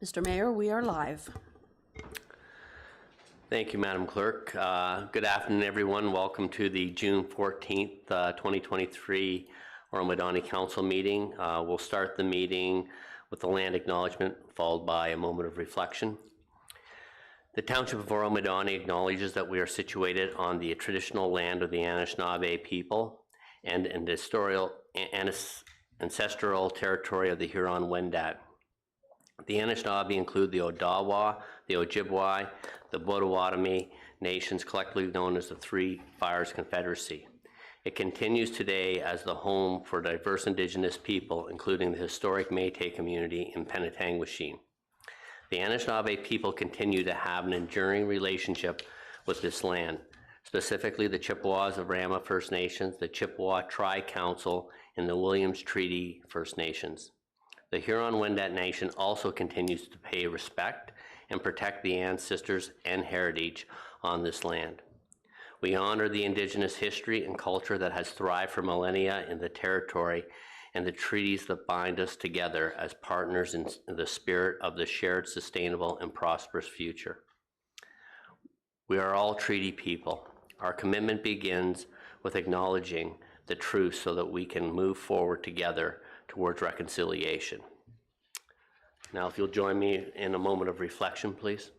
Mr. Mayor, we are live. Thank you, Madam Clerk. Good afternoon, everyone. Welcome to the June 14th, 2023 Oro-Medonte Council meeting. We'll start the meeting with the land acknowledgement, followed by a moment of reflection. The Township of Oro-Medonte acknowledges that we are situated on the traditional land of the Anishinaabe people and in the ancestral territory of the Huron-Wendat. The Anishinaabe include the Odawa, the Ojibwe, the Potawatomi nations, collectively known as the Three Fires Confederacy. It continues today as the home for diverse Indigenous people, including the historic Métis community in Penetanguishene. The Anishinaabe people continue to have an enduring relationship with this land, specifically the Chippewas of Rama First Nations, the Chippewa Tri-Council, and the Williams Treaty First Nations. The Huron-Wendat Nation also continues to pay respect and protect the ancestors and heritage on this land. We honor the Indigenous history and culture that has thrived for millennia in the territory and the treaties that bind us together as partners in the spirit of the shared, sustainable, and prosperous future. We are all treaty people. Our commitment begins with acknowledging the truth so that we can move forward together towards reconciliation. Now, if you'll join me in a moment of reflection, please.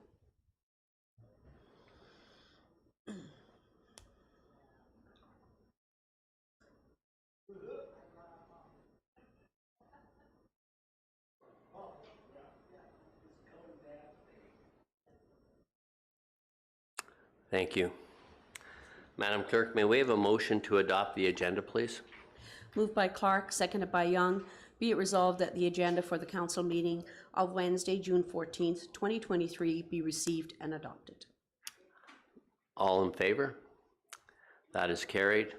Thank you. Madam Clerk, may we have a motion to adopt the agenda, please? Moved by Clark, seconded by Young. Be it resolved that the agenda for the council meeting of Wednesday, June 14th, 2023 be received and adopted. All in favor? That is carried.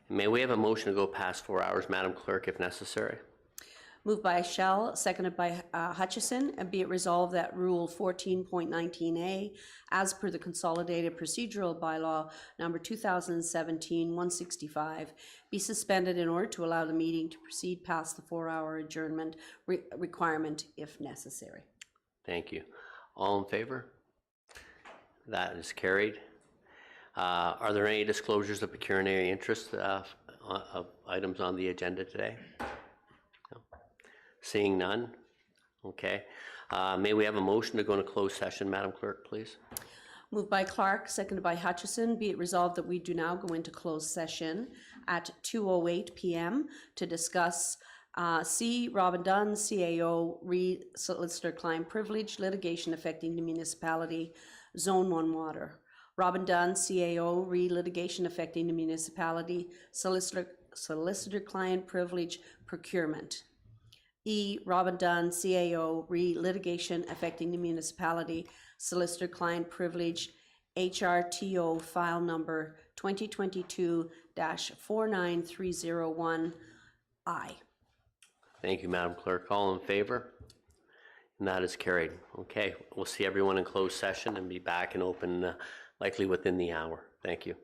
May we have a motion to go past 4 hours, Madam Clerk, if necessary? Moved by Shell, seconded by Hutchison, and be it resolved that Rule 14.19A, as per the Consolidated Procedural Bylaw number 2017-165, be suspended in order to allow the meeting to proceed past the 4-hour adjournment requirement if necessary. Thank you. All in favor? That is carried. Are there any disclosures of pecuniary interest of items on the agenda today? No. Seeing none. Okay. May we have a motion to go into closed session, Madam Clerk, please? Moved by Clark, seconded by Hutchison. Be it resolved that we do now go into closed session at 2:08 p.m. to discuss C. Robin Dunn, CAO, Solicitor-Client Privilege, litigation affecting the municipality, Zone 1 water. Robin Dunn, CAO, litigation affecting the municipality, Solicitor-Client Privilege, procurement. E. Robin Dunn, CAO, litigation affecting the municipality, Solicitor-Client Privilege, HRTO file number 2022-49301I. Thank you, Madam Clerk. All in favor? And that is carried. Okay, we'll see everyone in closed session and be back and open likely within the hour. Thank you.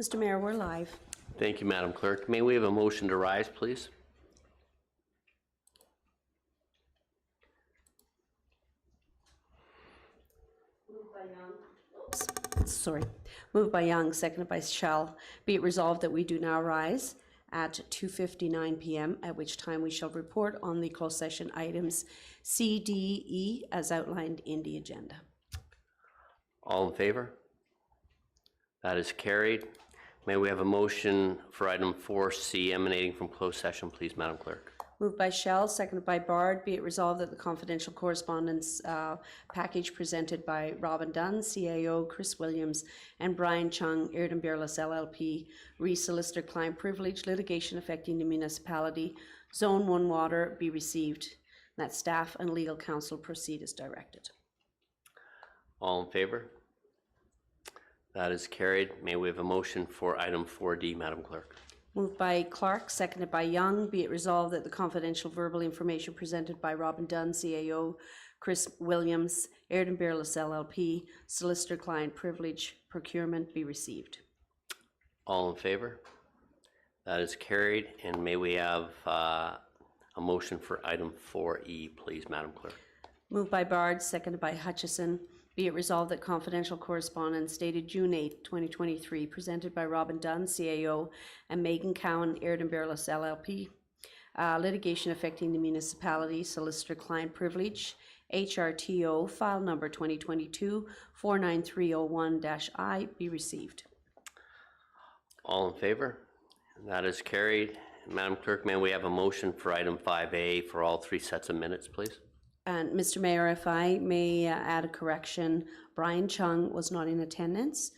Mr. Mayor, we're live. Thank you, Madam Clerk. May we have a motion to rise, please? Sorry. Moved by Young, seconded by Shell. Be it resolved that we do now rise at 2:59 p.m., at which time we shall report on the closed session items C, D, E, as outlined in the agenda. All in favor? That is carried. May we have a motion for item 4C emanating from closed session, please, Madam Clerk? Moved by Shell, seconded by Bard. Be it resolved that the confidential correspondence package presented by Robin Dunn, CAO, Chris Williams, and Brian Chung, Airden Beerless LLP, re-solicitor client privilege litigation affecting the municipality, Zone 1 water, be received. That staff and legal counsel proceed as directed. All in favor? That is carried. May we have a motion for item 4D, Madam Clerk? Moved by Clark, seconded by Young. Be it resolved that the confidential verbal information presented by Robin Dunn, CAO, Chris Williams, Airden Beerless LLP, solicitor client privilege procurement be received. All in favor? That is carried. And may we have a motion for item 4E, please, Madam Clerk? Moved by Bard, seconded by Hutchison. Be it resolved that confidential correspondence dated June 8, 2023, presented by Robin Dunn, CAO, and Megan Cowan, Airden Beerless LLP, litigation affecting the municipality, solicitor client privilege, HRTO, file number 2022-49301-I, be received. All in favor? That is carried. Madam Clerk, may we have a motion for item 5A for all 3 sets of minutes, please? And Mr. Mayor, if I may add a correction, Brian Chung was not in attendance.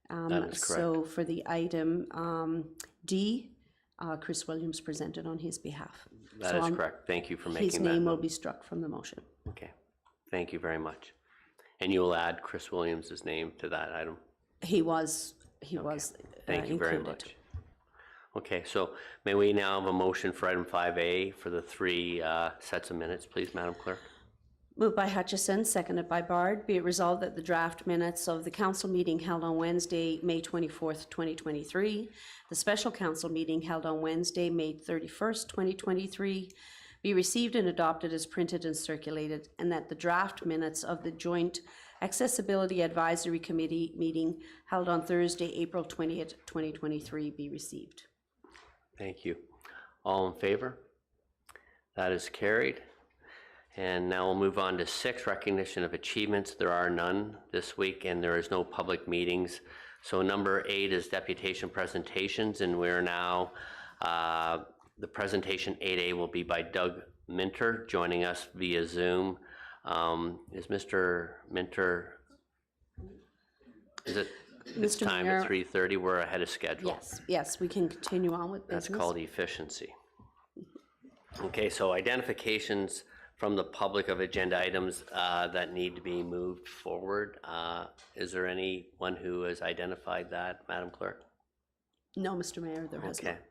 That is correct. So for the item D, Chris Williams presented on his behalf. That is correct. Thank you for making that. His name will be struck from the motion. Okay. Thank you very much. And you will add Chris Williams' name to that item? He was Thank you included. very much. Okay, so may we now have a motion for item 5A for the 3 sets of minutes, please, Madam Clerk? Moved by Hutchison, seconded by Bard. Be it resolved that the draft minutes of the council meeting held on Wednesday, May 24th, 2023, the special council meeting held on Wednesday, May 31st, 2023, be received and adopted as printed and circulated, and that the draft minutes of the joint Accessibility Advisory Committee meeting held on Thursday, April 20th, 2023, be received. Thank you. All in favor? That is carried. And now we'll move on to 6, recognition of achievements. There are none this week, and there is no public meetings. So number 8 is deputation presentations, and we're now, the presentation 8A will be by Doug Minter, joining us via Zoom. Is Mr. Minter, is it, it's Mr. time Mayor, at 3:30, we're ahead of schedule. Yes, we can continue on with business. That's called efficiency. Okay, so identifications from the public of agenda items that need to be moved forward. Is there anyone who has identified that, Madam Clerk? No, Mr. Mayor, there has not. Okay.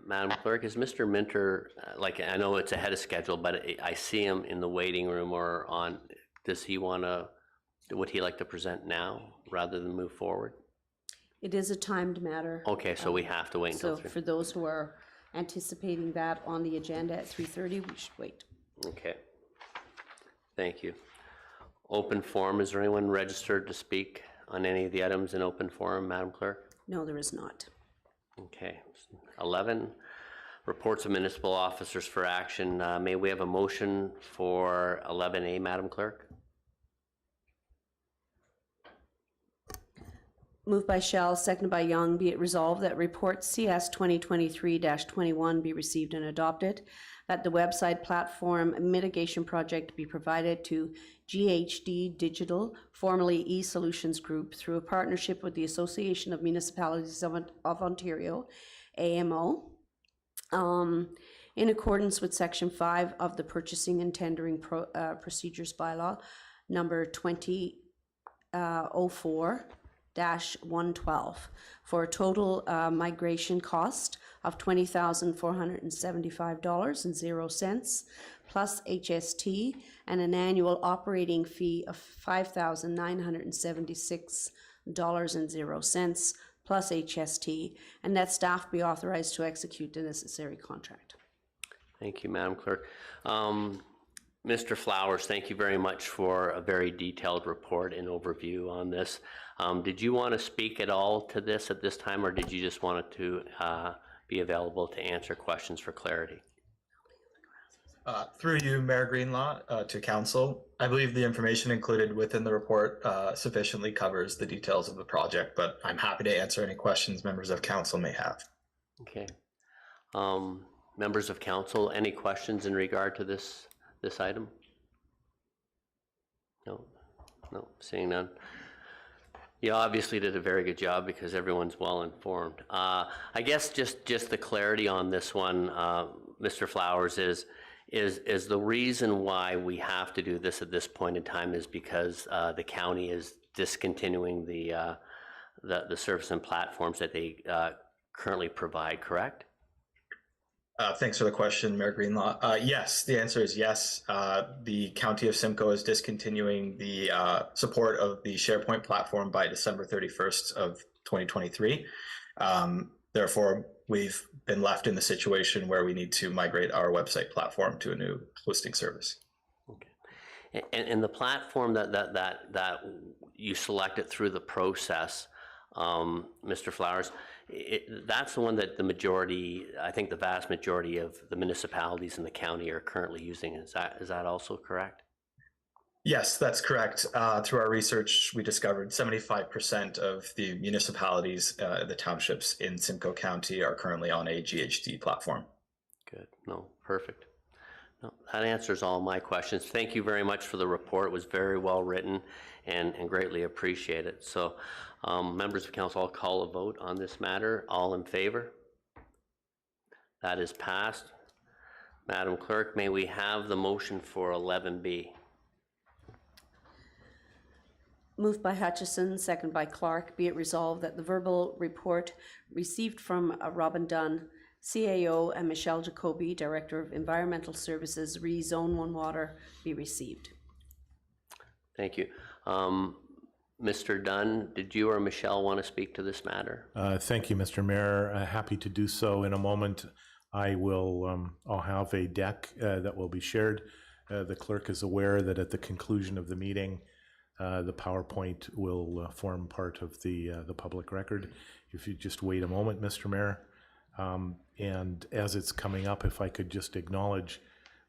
Madam Clerk, is Mr. Minter, like, I know it's ahead of schedule, but I see him in the waiting room or on, does he want to, would he like to present now rather than move forward? It is a timed matter. Okay, so we have to wait until So for those who are anticipating that on the agenda at 3:30, we should wait. Okay. Thank you. Open forum, is there anyone registered to speak on any of the items in open forum, Madam Clerk? No, there is not. Okay. 11, reports of municipal officers for action. May we have a motion for 11A, Madam Clerk? Moved by Shell, seconded by Young. Be it resolved that report CS 2023-21 be received and adopted, that the website platform mitigation project be provided to GHD Digital, formerly eSolutions Group, through a partnership with the Association of Municipalities of Ontario, AMO, in accordance with Section 5 of the Purchasing and Tendering Procedures Bylaw, number 2004, 2023-112 for a total migration cost of $20,475.00 plus HST and an annual operating fee of $5,976.00 plus HST, and that staff be authorized to execute the necessary contract. Thank you, Madam Clerk. Mr. Flowers, thank you very much for a very detailed report and overview on this. Did you want to speak at all to this at this time, or did you just want it to be available to answer questions for clarity? Through you, Mayor Greenlaw, to Council, I believe the information included within the report sufficiently covers the details of the project, but I'm happy to answer any questions members of Council may have. Okay. Members of Council, any questions in regard to this item? No, seeing none. You obviously did a very good job because everyone's well informed. I guess just the clarity on this one, Mr. Flowers, is the reason why we have to do this at this point in time is because the county is discontinuing the service and platforms that they currently provide, correct? Thanks for the question, Mayor Greenlaw. Yes, the answer is yes. The County of Simcoe is discontinuing the support of the SharePoint platform by December 31st of 2023. Therefore, we've been left in the situation where we need to migrate our website platform to a new hosting service. Okay. And the platform that you selected through the process, Mr. Flowers, that's the one that the majority, I think the vast majority of the municipalities in the county are currently using. Is that also correct? Yes, that's correct. Through our research, we discovered 75% of the municipalities, the townships in Simcoe County are currently on a GHD platform. Good. No, perfect. No, that answers all my questions. Thank you very much for the report. It was very well written and greatly appreciate it. So members of council, I'll call a vote on this matter. All in favor? That is passed. Madam Clerk, may we have the motion for 11B? Moved by Hutchison, second by Clark. Be it resolved that the verbal report received from Robin Dunn, CAO, and Michelle Jacoby, Director of Environmental Services, Zone 1 Water, be received. Thank you. Mr. Dunn, did you or Michelle want to speak to this matter? Thank you, Mr. Mayor. Happy to do so. In a moment, I'll have a deck that will be shared. The clerk is aware that at the conclusion of the meeting, the PowerPoint will form part of the public record. If you just wait a moment, Mr. Mayor. And as it's coming up, if I could just acknowledge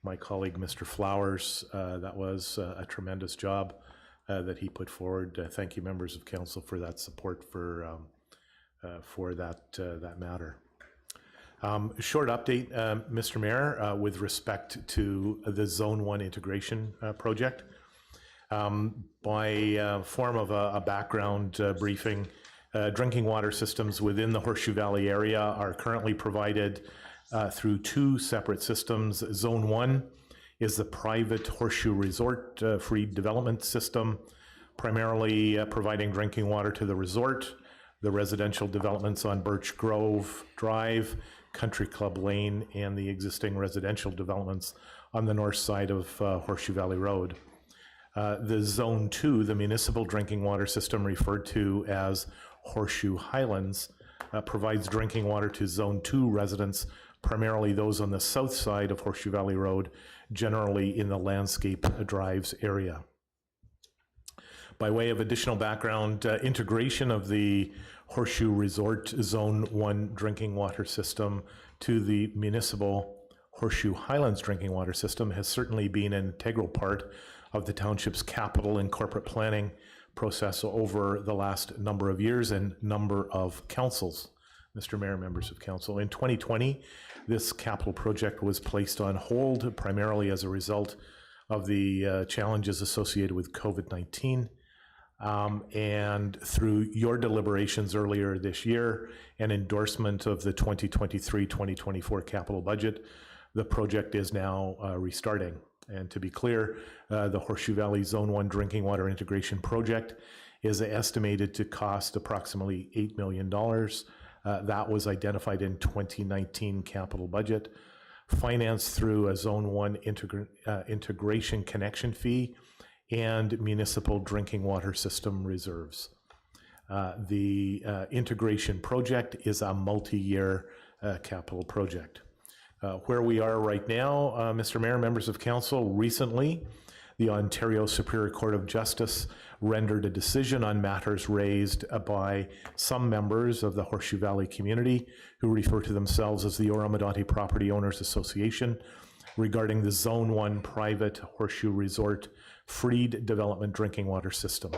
my colleague, Mr. Flowers. That was a tremendous job that he put forward. Thank you, members of council, for that support for that matter. Short update, Mr. Mayor, with respect to the Zone 1 integration project. By form of a background briefing, drinking water systems within the Horseshoe Valley area are currently provided through two separate systems. Zone 1 is the private Horseshoe Resort free development system, primarily providing drinking water to the resort, the residential developments on Birch Grove Drive, Country Club Lane, and the existing residential developments on the north side of Horseshoe Valley Road. The Zone 2, the municipal drinking water system referred to as Horseshoe Highlands, provides drinking water to Zone 2 residents, primarily those on the south side of Horseshoe Valley Road, generally in the Landscape Drives area. By way of additional background, integration of the Horseshoe Resort Zone 1 drinking water system to the municipal Horseshoe Highlands drinking water system has certainly been an integral part of the township's capital and corporate planning process over the last number of years and number of councils. Mr. Mayor, members of council, in 2020, this capital project was placed on hold primarily as a result of the challenges associated with COVID-19. And through your deliberations earlier this year and endorsement of the 2023-2024 capital budget, the project is now restarting. And to be clear, the Horseshoe Valley Zone 1 drinking water integration project is estimated to cost approximately $8 million. That was identified in 2019 capital budget, financed through a Zone 1 integration connection fee and municipal drinking water system reserves. The integration project is a multi-year capital project. Where we are right now, Mr. Mayor, members of council, recently the Ontario Superior Court of Justice rendered a decision on matters raised by some members of the Horseshoe Valley community who refer to themselves as the Oro-Medonte Property Owners Association regarding the Zone 1 private Horseshoe Resort freed development drinking water system.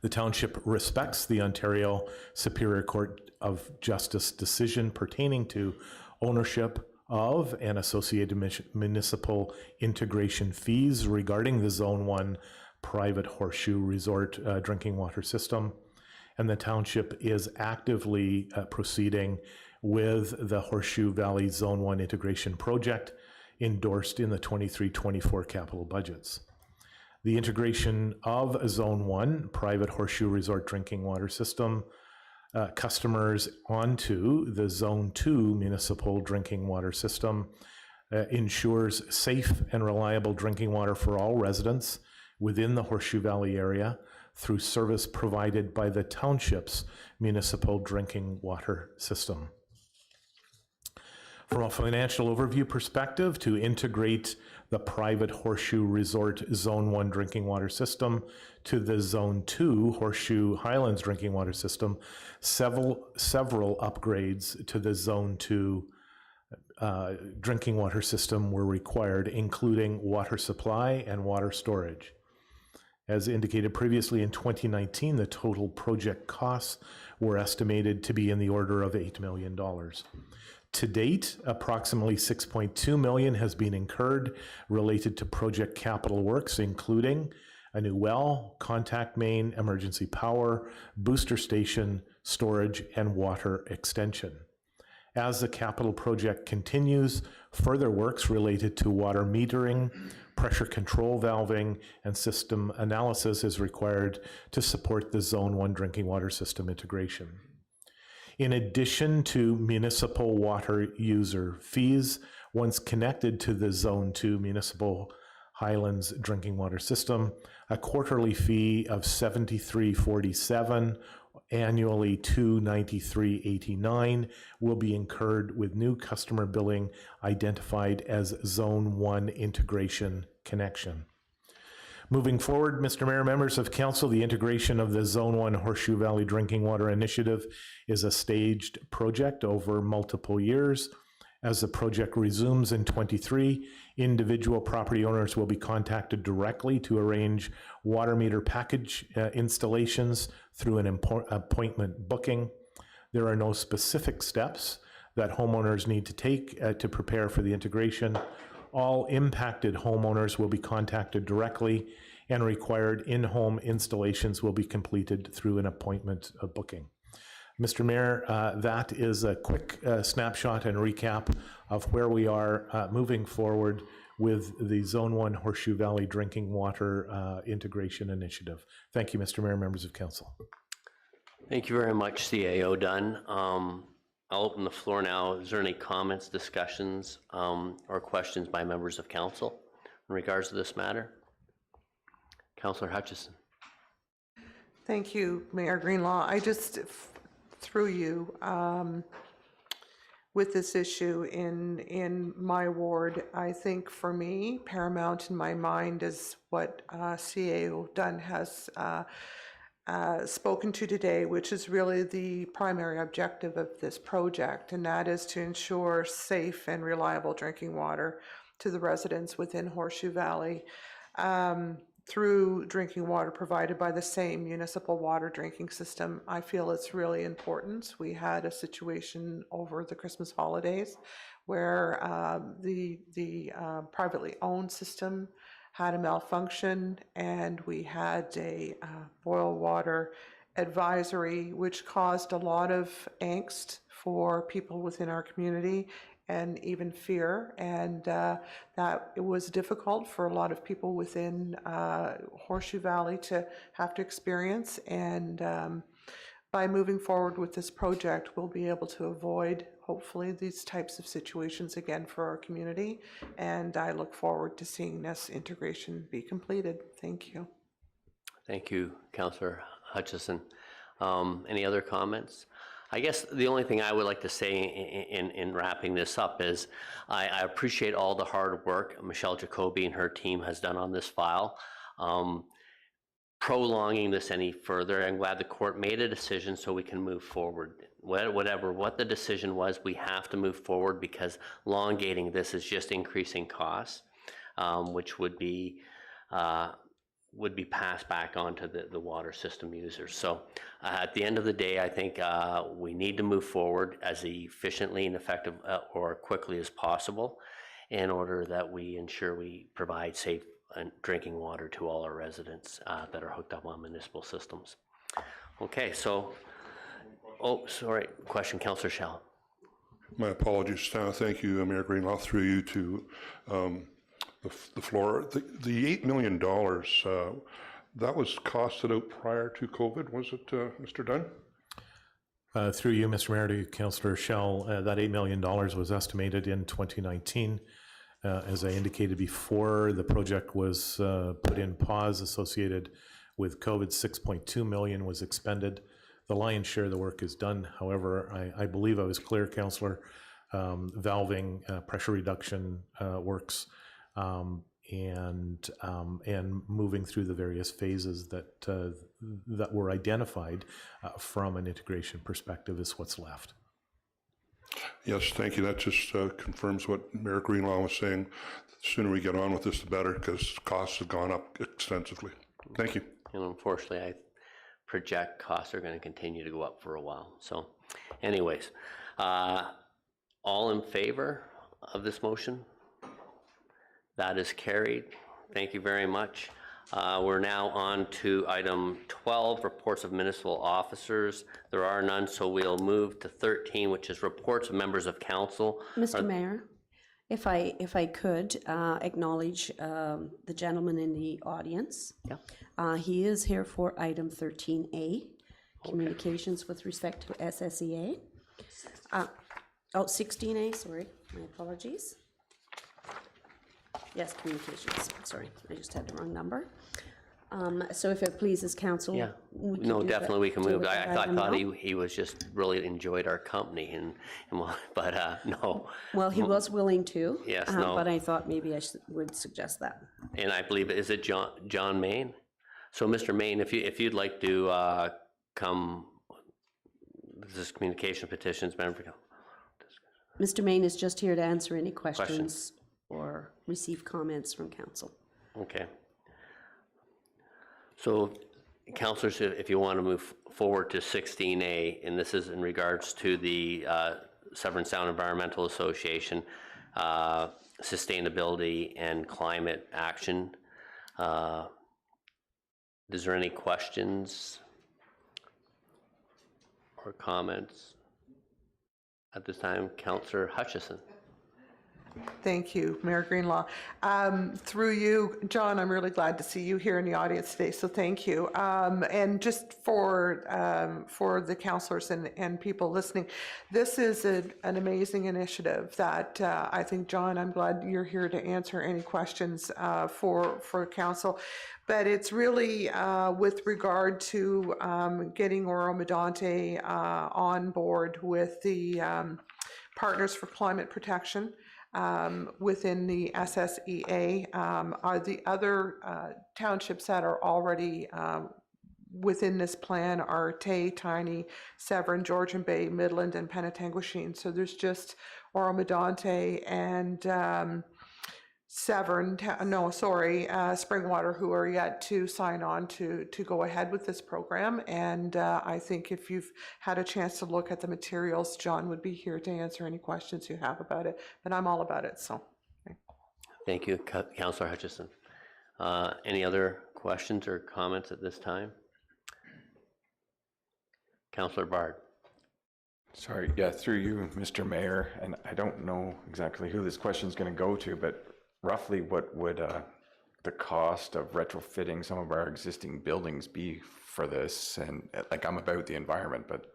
The township respects the Ontario Superior Court of Justice decision pertaining to ownership of and associated municipal integration fees regarding the Zone 1 private Horseshoe Resort drinking water system. And the township is actively proceeding with the Horseshoe Valley Zone 1 integration project endorsed in the 23-24 capital budgets. The integration of Zone 1 private Horseshoe Resort drinking water system customers onto the Zone 2 municipal drinking water system ensures safe and reliable drinking water for all residents within the Horseshoe Valley area through service provided by the township's municipal drinking water system. From a financial overview perspective, to integrate the private Horseshoe Resort Zone 1 drinking water system to the Zone 2 Horseshoe Highlands drinking water system, several upgrades to the Zone 2 drinking water system were required, including water supply and water storage. As indicated previously, in 2019, the total project costs were estimated to be in the order of $8 million. To date, approximately $6.2 million has been incurred related to project capital works, including a new well, contact main, emergency power, booster station, storage, and water extension. As the capital project continues, further works related to water metering, pressure control valving, and system analysis is required to support the Zone 1 drinking water system integration. In addition to municipal water user fees, once connected to the Zone 2 municipal Highlands drinking water system, a quarterly fee of $73.47, annually $293.89 will be incurred, with new customer billing identified as Zone 1 integration connection. Moving forward, Mr. Mayor, members of council, the integration of the Zone 1 Horseshoe Valley Drinking Water Initiative is a staged project over multiple years. As the project resumes in 23, individual property owners will be contacted directly to arrange water meter package installations through an appointment booking. There are no specific steps that homeowners need to take to prepare for the integration. All impacted homeowners will be contacted directly, and required in-home installations will be completed through an appointment booking. Mr. Mayor, that is a quick snapshot and recap of where we are moving forward with the Zone 1 Horseshoe Valley Drinking Water Integration Initiative. Thank you, Mr. Mayor, members of council. Thank you very much, CAO Dunn. I'll open the floor now. Is there any comments, discussions, or questions by members of council in regards to this matter? Councillor Hutchison. Thank you, Mayor Greenlaw. I just, through you, with this issue in my ward, I think for me, paramount in my mind is what CAO Dunn has spoken to today, which is really the primary objective of this project, and that is to ensure safe and reliable drinking water to the residents within Horseshoe Valley through drinking water provided by the same municipal water drinking system. I feel it's really important. We had a situation over the Christmas holidays where the privately owned system had a malfunction, and we had a boil water advisory, which caused a lot of angst for people within our community, even fear, and that it was difficult for a lot of people within Horseshoe Valley to have to experience. And by moving forward with this project, we'll be able to avoid, hopefully, these types of situations again for our community. And I look forward to seeing this integration be completed. Thank you. Thank you, Councillor Hutchison. Any other comments? I guess the only thing I would like to say in wrapping this up is I appreciate all the hard work Michelle Jacoby and her team has done on this file. Prolonging this any further, I'm glad the court made a decision so we can move forward. What the decision was, we have to move forward, because elongating this is just increasing costs, which would be passed back on to the water system users. So at the end of the day, I think we need to move forward as efficiently and effective or quickly as possible, in order that we ensure we provide safe and drinking water to all our residents that are hooked up on municipal systems. Okay, so, oh, sorry, question, Councillor Schell. My apologies. Thank you, Mayor Greenlaw, through you to the floor. The $8 million, that was costed out prior to COVID, was it, Mr. Dunn? Through you, Mr. Mayor, to Councillor Schell, that $8 million was estimated in 2019. As I indicated before, the project was put in pause associated with COVID. $6.2 million was expended. The lion's share of the work is done. However, I believe I was clear, Councillor, valving, pressure reduction works, and moving through the various phases that were identified from an integration perspective is what's left. Yes, thank you. That just confirms what Mayor Greenlaw was saying. The sooner we get on with this, the better, because costs have gone up extensively. Thank you. And unfortunately, I project costs are going to continue to go up for a while. So anyways, all in favor of this motion? That is carried. Thank you very much. We're now on to item 12, reports of municipal officers. There are none, so we'll move to 13, which is reports of members of council. Mr. Mayor, if I could acknowledge the gentleman in the audience. Yeah. He is here for item 13A, communications with respect to SSEA. 16A, sorry, my apologies. Yes, communications, sorry, I just had the wrong number. So if it pleases council. Yeah, we can no, do definitely we can deal move. with that I item thought now. he was just really enjoyed our company, but no. Well, he was willing to. Yes, no. But I thought maybe I would suggest that. And I believe, is it John Main? So Mr. Main, if you'd like to come, this is communication petitions, member. Mr. Main is just here to answer any questions or receive comments from council. Okay. So, councillors, if you want to move forward to 16A, and this is in regards to the Severn Sound Environmental Association, sustainability and climate action. Is there any questions or comments at this time? Councillor Hutchison. Thank you, Mayor Greenlaw. Through you, John, I'm really glad to see you here in the audience today, so thank you. And just for the councillors and people listening, this is an amazing initiative that I think, John, I'm glad you're here to answer any questions for council. But it's really with regard to getting Oro-Medonte on board with the Partners for Climate Protection. Within the SSEA, are the other townships that are already within this plan are Tay, Tiny, Severn, Georgian Bay, Midland, and Penetanguishene. So there's just Oro-Medonte and Severn, Springwater, who are yet to sign on to go ahead with this program. And I think if you've had a chance to look at the materials, John would be here to answer any questions you have about it. But I'm all about it, so. Okay. Thank you, Councillor Hutchison. Any other questions or comments at this time? Councillor Bard. Sorry, yeah, through you, Mr. Mayor, and I don't know exactly who this question is going to go to, but roughly what would the cost of retrofitting some of our existing buildings be for this? And like, I'm about the environment, but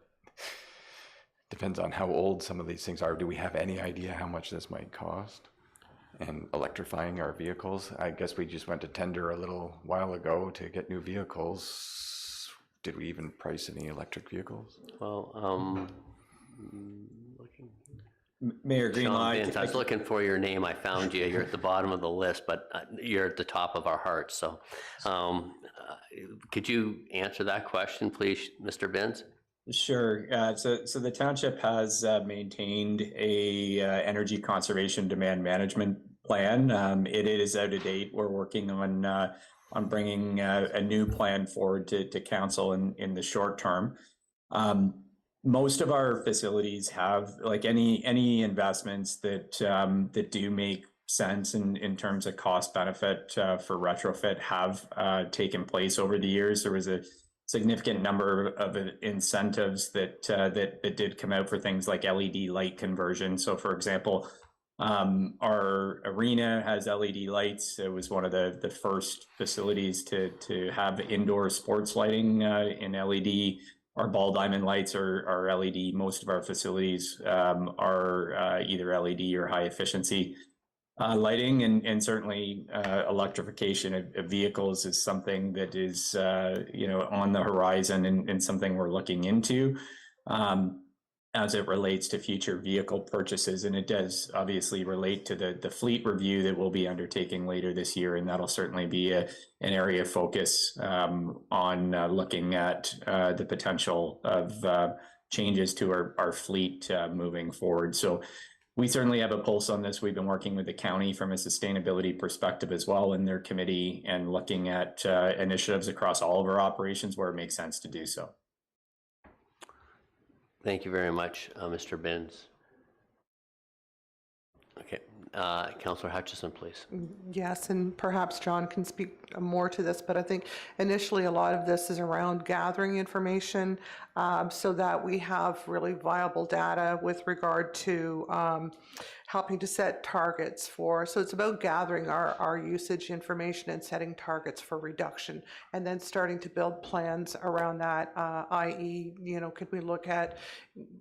depends on how old some of these things are. Do we have any idea how much this might cost? And electrifying our vehicles, I guess we just went to tender a little while ago to get new vehicles. Did we even price any electric vehicles? Well, looking. Mayor Greenlaw, Sean Vince, I was looking for your name. I found you. You're at the bottom of the list, but you're at the top of our hearts. So could you answer that question, please, Mr. Binns? sure. So the township has maintained a energy conservation demand management plan. It is out of date. We're working on bringing a new plan forward to council in the short term. Most of our facilities have, like any investments that do make sense in terms of cost benefit for retrofit have taken place over the years. There was a significant number of incentives that did come out for things like LED light conversion. So, for example, our arena has LED lights. It was one of the first facilities to have indoor sports lighting in LED. Our ball diamond lights are LED. Most of our facilities are either LED or high efficiency lighting, and certainly electrification of vehicles is something that is on the horizon and something we're looking into as it relates to future vehicle purchases. And it does obviously relate to the fleet review that we'll be undertaking later this year, and that'll certainly be an area of focus on looking at the potential of changes to our fleet moving forward. So we certainly have a pulse on this. We've been working with the county from a sustainability perspective as well in their committee, and looking at initiatives across all of our operations where it makes sense to do so. Thank you very much, Mr. Binns. Okay, Councillor Hutchison, please. Yes, and perhaps John can speak more to this, but I think initially a lot of this is around gathering information so that we have really viable data with regard to helping to set targets for, so it's about gathering our usage information and setting targets for reduction, and then starting to build plans around that, i.e., could we look at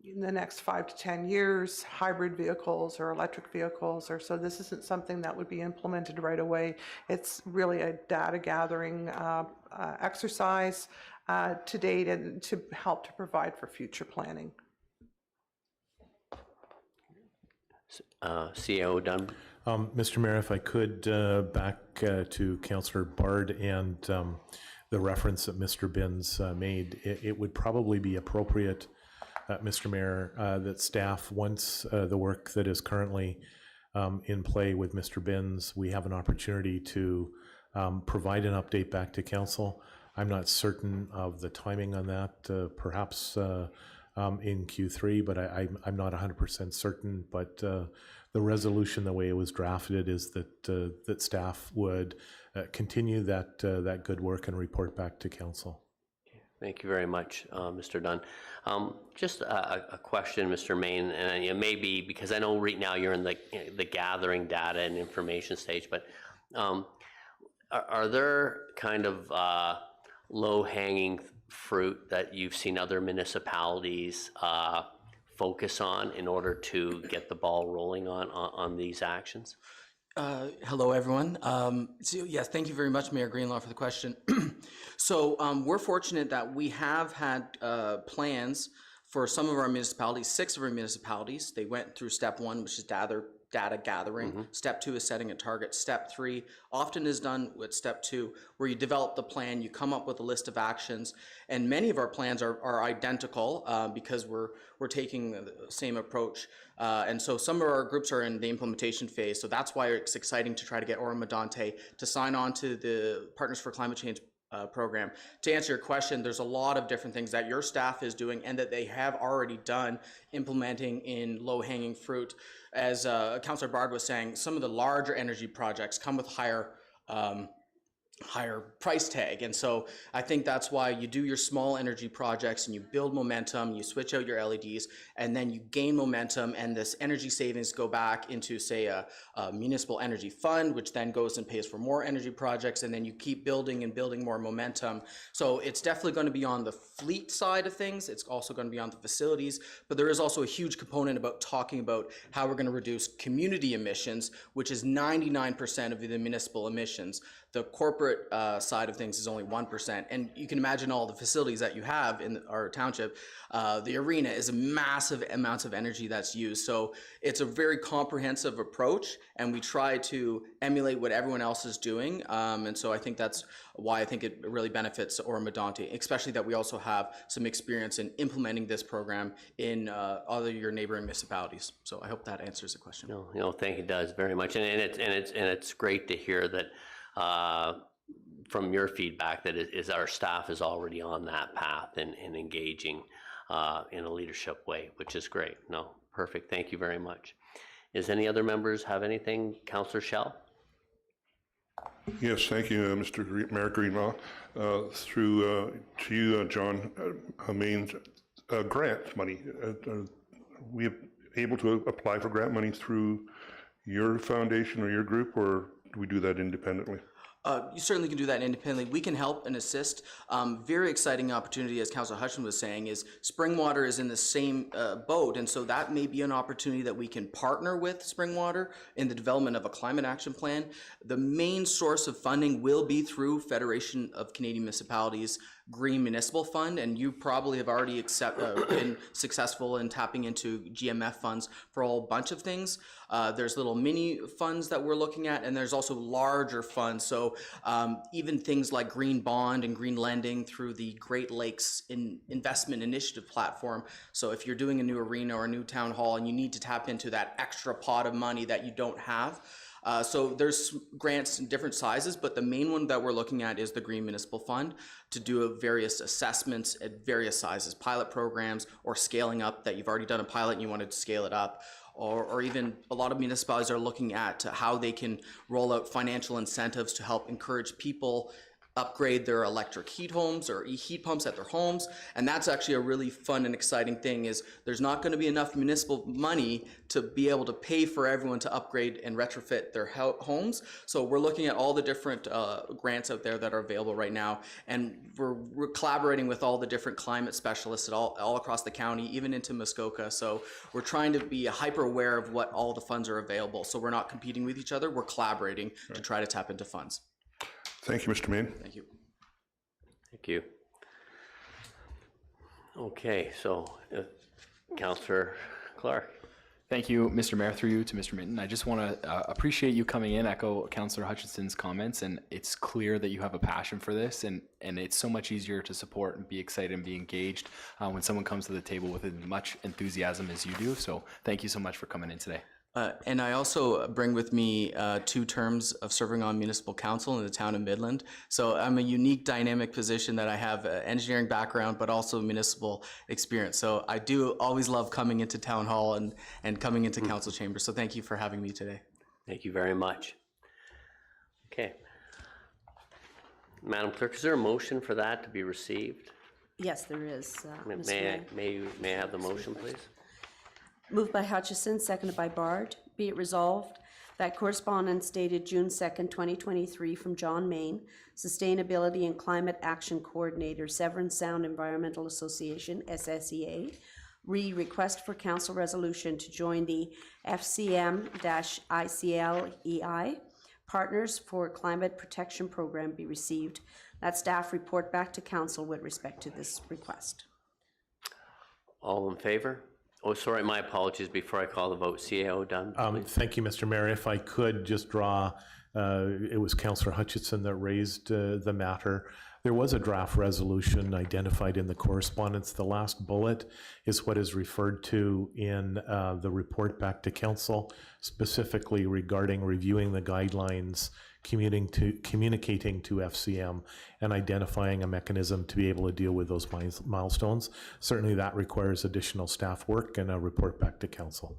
in the next 5 to 10 years, hybrid vehicles or electric vehicles, or so this isn't something that would be implemented right away. It's really a data gathering exercise to date, and to help to provide for future planning. CAO Dunn. Mr. Mayor, if I could back to Councillor Bard and the reference that Mr. Binns made, it would probably be appropriate, Mr. Mayor, that staff, once the work that is currently in play with Mr. Binns, we have an opportunity to provide an update back to council. I'm not certain of the timing on that, perhaps in Q3, but I'm not 100% certain. But the resolution, the way it was drafted, is that staff would continue that good work and report back to council. Thank you very much, Mr. Dunn. Just a question, Mr. Main, and it may be because I know right now you're in the gathering data and information stage, but are there kind of low-hanging fruit that you've seen other municipalities focus on in order to get the ball rolling on these actions? Hello, everyone. So yes, thank you very much, Mayor Greenlaw, for the question. So we're fortunate that we have had plans for some of our municipalities, 6 of our municipalities. They went through step 1, which is data gathering. Mm-hmm. Step 2 is setting a target. Step 3 often is done with step 2, where you develop the plan, you come up with a list of actions, and many of our plans are identical because we're taking the same approach. And so some of our groups are in the implementation phase. So that's why it's exciting to try to get Oro-Medonte to sign on to the Partners for Climate Change program. To answer your question, there's a lot of different things that your staff is doing and that they have already done implementing in low-hanging fruit. As Councillor Bard was saying, some of the larger energy projects come with higher higher price tag. And so I think that's why you do your small energy projects and you build momentum, you switch out your LEDs, and then you gain momentum, and this energy savings go back into, say, a municipal energy fund, which then goes and pays for more energy projects, and then you keep building and building more momentum. So it's definitely going to be on the fleet side of things. It's also going to be on the facilities, but there is also a huge component about talking about how we're going to reduce community emissions, which is 99% of the municipal emissions. The corporate side of things is only 1%. And you can imagine all the facilities that you have in our township. The arena is a massive amounts of energy that's used. So it's a very comprehensive approach, and we try to emulate what everyone else is doing. And so I think that's why I think it really benefits Oro-Medonte, especially that we also have some experience in implementing this program in other your neighboring municipalities. So I hope that answers the question. No, thank you, it does very much, and it's great to hear that from your feedback that our staff is already on that path and engaging in a leadership way, which is great. No, perfect. Thank you very much. Is any other members have anything? Councillor Schell? Yes, thank you, Mayor Greenlaw. Through to you, John, Main's grant money. We able to apply for grant money through your foundation or your group, or do we do that independently? You certainly can do that independently. We can help and assist. Very exciting opportunity, as Councillor Hutchinson was saying, is Springwater is in the same boat, and so that may be an opportunity that we can partner with Springwater in the development of a climate action plan. The main source of funding will be through Federation of Canadian Municipalities Green Municipal Fund, and you probably have already been successful in tapping into GMF funds for a whole bunch of things. There's little mini funds that we're looking at, and there's also larger funds. So even things like green bond and green lending through the Great Lakes Investment Initiative platform. So if you're doing a new arena or a new town hall and you need to tap into that extra pot of money that you don't have, so there's grants in different sizes, but the main one that we're looking at is the Green Municipal Fund to do various assessments at various sizes, pilot programs, or scaling up that you've already done a pilot and you wanted to scale it up. Or even a lot of municipalities are looking at how they can roll out financial incentives to help encourage people upgrade their electric heat homes or heat pumps at their homes. And that's actually a really fun and exciting thing, is there's not going to be enough municipal money to be able to pay for everyone to upgrade and retrofit their homes. So we're looking at all the different grants out there that are available right now. And we're collaborating with all the different climate specialists all across the county, even into Muskoka. So we're trying to be hyper aware of what all the funds are available. So we're not competing with each other, we're collaborating to try to tap into funds. Thank you, Mr. Main. Thank you. Thank you. Okay, so Councillor Clark. Thank you, Mr. Mayor, through you to Mr. Minton. I just want to appreciate you coming in, echo Councillor Hutchinson's comments, and it's clear that you have a passion for this, and it's so much easier to support and be excited and be engaged when someone comes to the table with as much enthusiasm as you do. So thank you so much for coming in today. And I also bring with me 2 terms of serving on municipal council in the town of Midland. So I'm a unique dynamic position that I have an engineering background, but also municipal experience. So I do always love coming into town hall and coming into council chambers. So thank you for having me today. Thank you very much. Okay. Madam Clerk, is there a motion for that to be received? Yes, there is, Mr. Mayor. May I have the motion, please? Moved by Hutchison, seconded by Bard. Be it resolved that correspondence dated June 2nd, 2023 from John Main, Sustainability and Climate Action Coordinator, Severn Sound Environmental Association, SSEA, request for council resolution to join the FCM-ICLEI Partners for Climate Protection Program be received. That staff report back to council with respect to this request. All in favor? Oh, sorry, my apologies. Before I call the vote, CAO done. Thank you, Mr. Mayor. If I could just draw, it was Councillor Hutchinson that raised the matter. There was a draft resolution identified in the correspondence. The last bullet is what is referred to in the report back to council, specifically regarding reviewing the guidelines, communicating to FCM, and identifying a mechanism to be able to deal with those milestones. Certainly that requires additional staff work and a report back to council.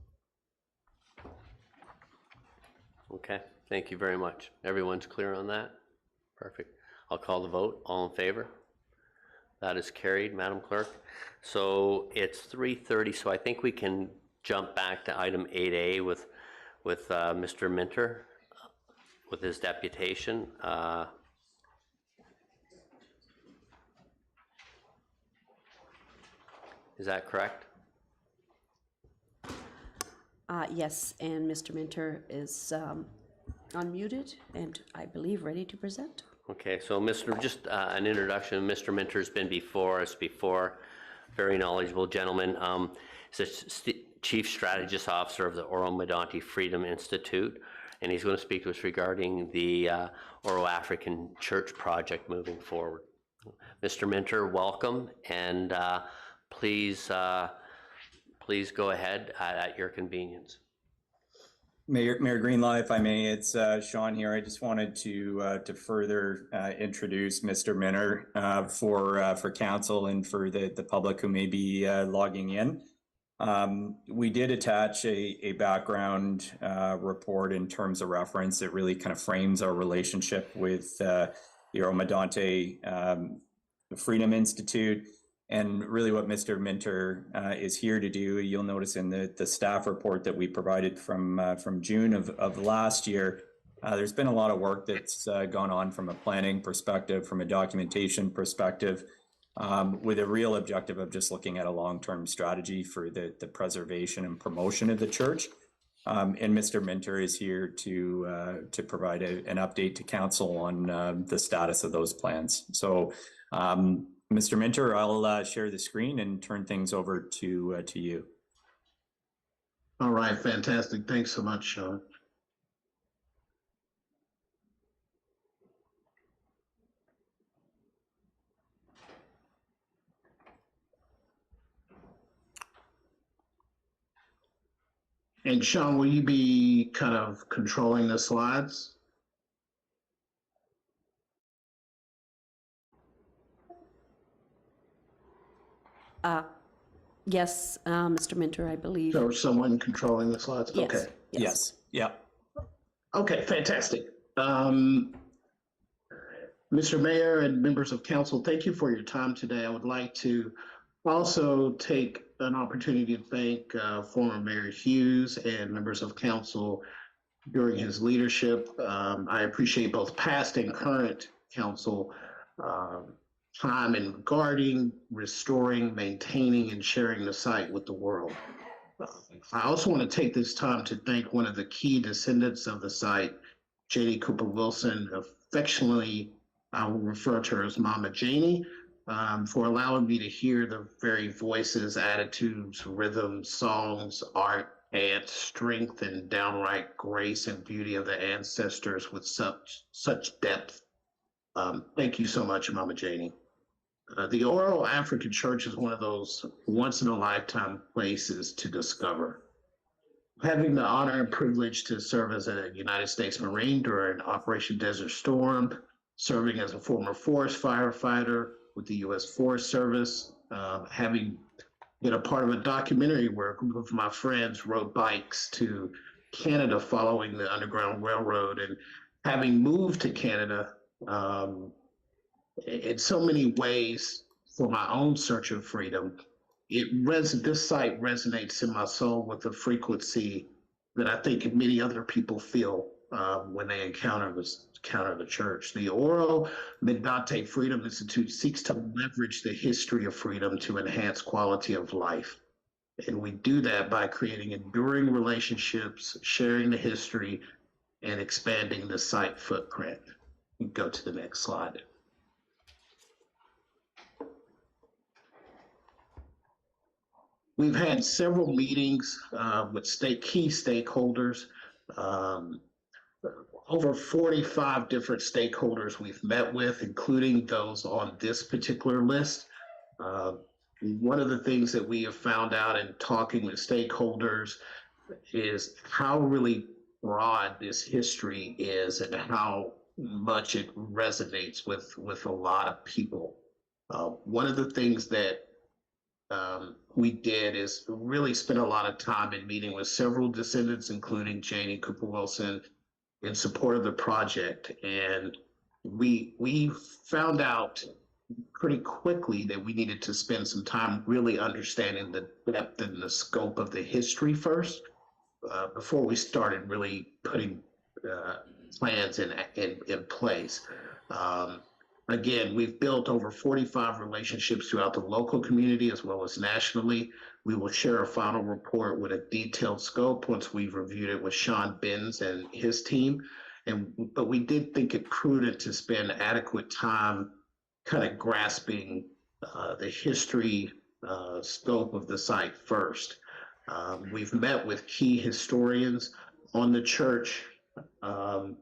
Okay, thank you very much. Everyone's clear on that? Perfect. I'll call the vote. All in favor? That is carried, Madam Clerk. So it's 3:30, so I think we can jump back to item 8A with Mr. Minter, with his deputation. Is that correct? Yes, and Mr. Minter is unmuted and I believe ready to present. Okay, so just an introduction. Mr. Minter's been before us before, very knowledgeable gentleman. He's the Chief Strategist Officer of the Oro-Medonte Freedom Institute, and he's going to speak to us regarding the Oro-African Church project moving forward. Mr. Minter, welcome, and please go ahead at your convenience. Mayor Greenlaw, if I may, it's Sean here. I just wanted to further introduce Mr. Minter for council and for the public who may be logging in. We did attach a background report in terms of reference. It really kind of frames our relationship with the Oro-Medonte Freedom Institute. And really what Mr. Minter is here to do, you'll notice in the staff report that we provided from June of last year, there's been a lot of work that's gone on from a planning perspective, from a documentation perspective, with a real objective of just looking at a long-term strategy for the preservation and promotion of the church. And Mr. Minter is here to provide an update to council on the status of those plans. So, Mr. Minter, I'll share the screen and turn things over to you. All right, fantastic. Thanks so much, Sean. And Sean, will you be kind of controlling the slides? Yes, Mr. Minter, I believe. So someone controlling the slides? Yes. Okay. Yes. Yeah. Okay, fantastic. Mr. Mayor and members of council, thank you for your time today. I would like to also take an opportunity to thank former Mayor Hughes and members of council during his leadership. I appreciate both past and current council time in guarding, restoring, maintaining, and sharing the site with the world. I also want to take this time to thank one of the key descendants of the site, Janie Cooper Wilson. Affectionately, I will refer to her as Mama Janie, for allowing me to hear the very voices, attitudes, rhythms, songs, art, and strength and downright grace and beauty of the ancestors with such depth. Thank you so much, Mama Janie. The Oro-African Church is one of those once-in-a-lifetime places to discover. Having the honor and privilege to serve as a United States Marine during Operation Desert Storm, serving as a former forest firefighter with the U.S. Forest Service, having been a part of a documentary where a group of my friends rode bikes to Canada following the Underground Railroad, and having moved to Canada, in so many ways for my own search of freedom, this site resonates in my soul with a frequency that I think many other people feel when they encounter the church. The Oro-Medonte Freedom Institute seeks to leverage the history of freedom to enhance quality of life. And we do that by creating enduring relationships, sharing the history, and expanding the site footprint. We go to the next slide. We've had several meetings with key stakeholders, over 45 different stakeholders we've met with, including those on this particular list. One of the things that we have found out in talking with stakeholders is how really broad this history is and how much it resonates with a lot of people. One of the things that we did is really spend a lot of time in meeting with several descendants, including Janie Cooper Wilson, in support of the project. And we found out pretty quickly that we needed to spend some time really understanding the depth and the scope of the history first, before we started really putting plans in place. Again, we've built over 45 relationships throughout the local community as well as nationally. We will share a final report with a detailed scope once we've reviewed it with Sean Benz and his team. But we did think it prudent to spend adequate time kind of grasping the history scope of the site first. We've met with key historians on the church, and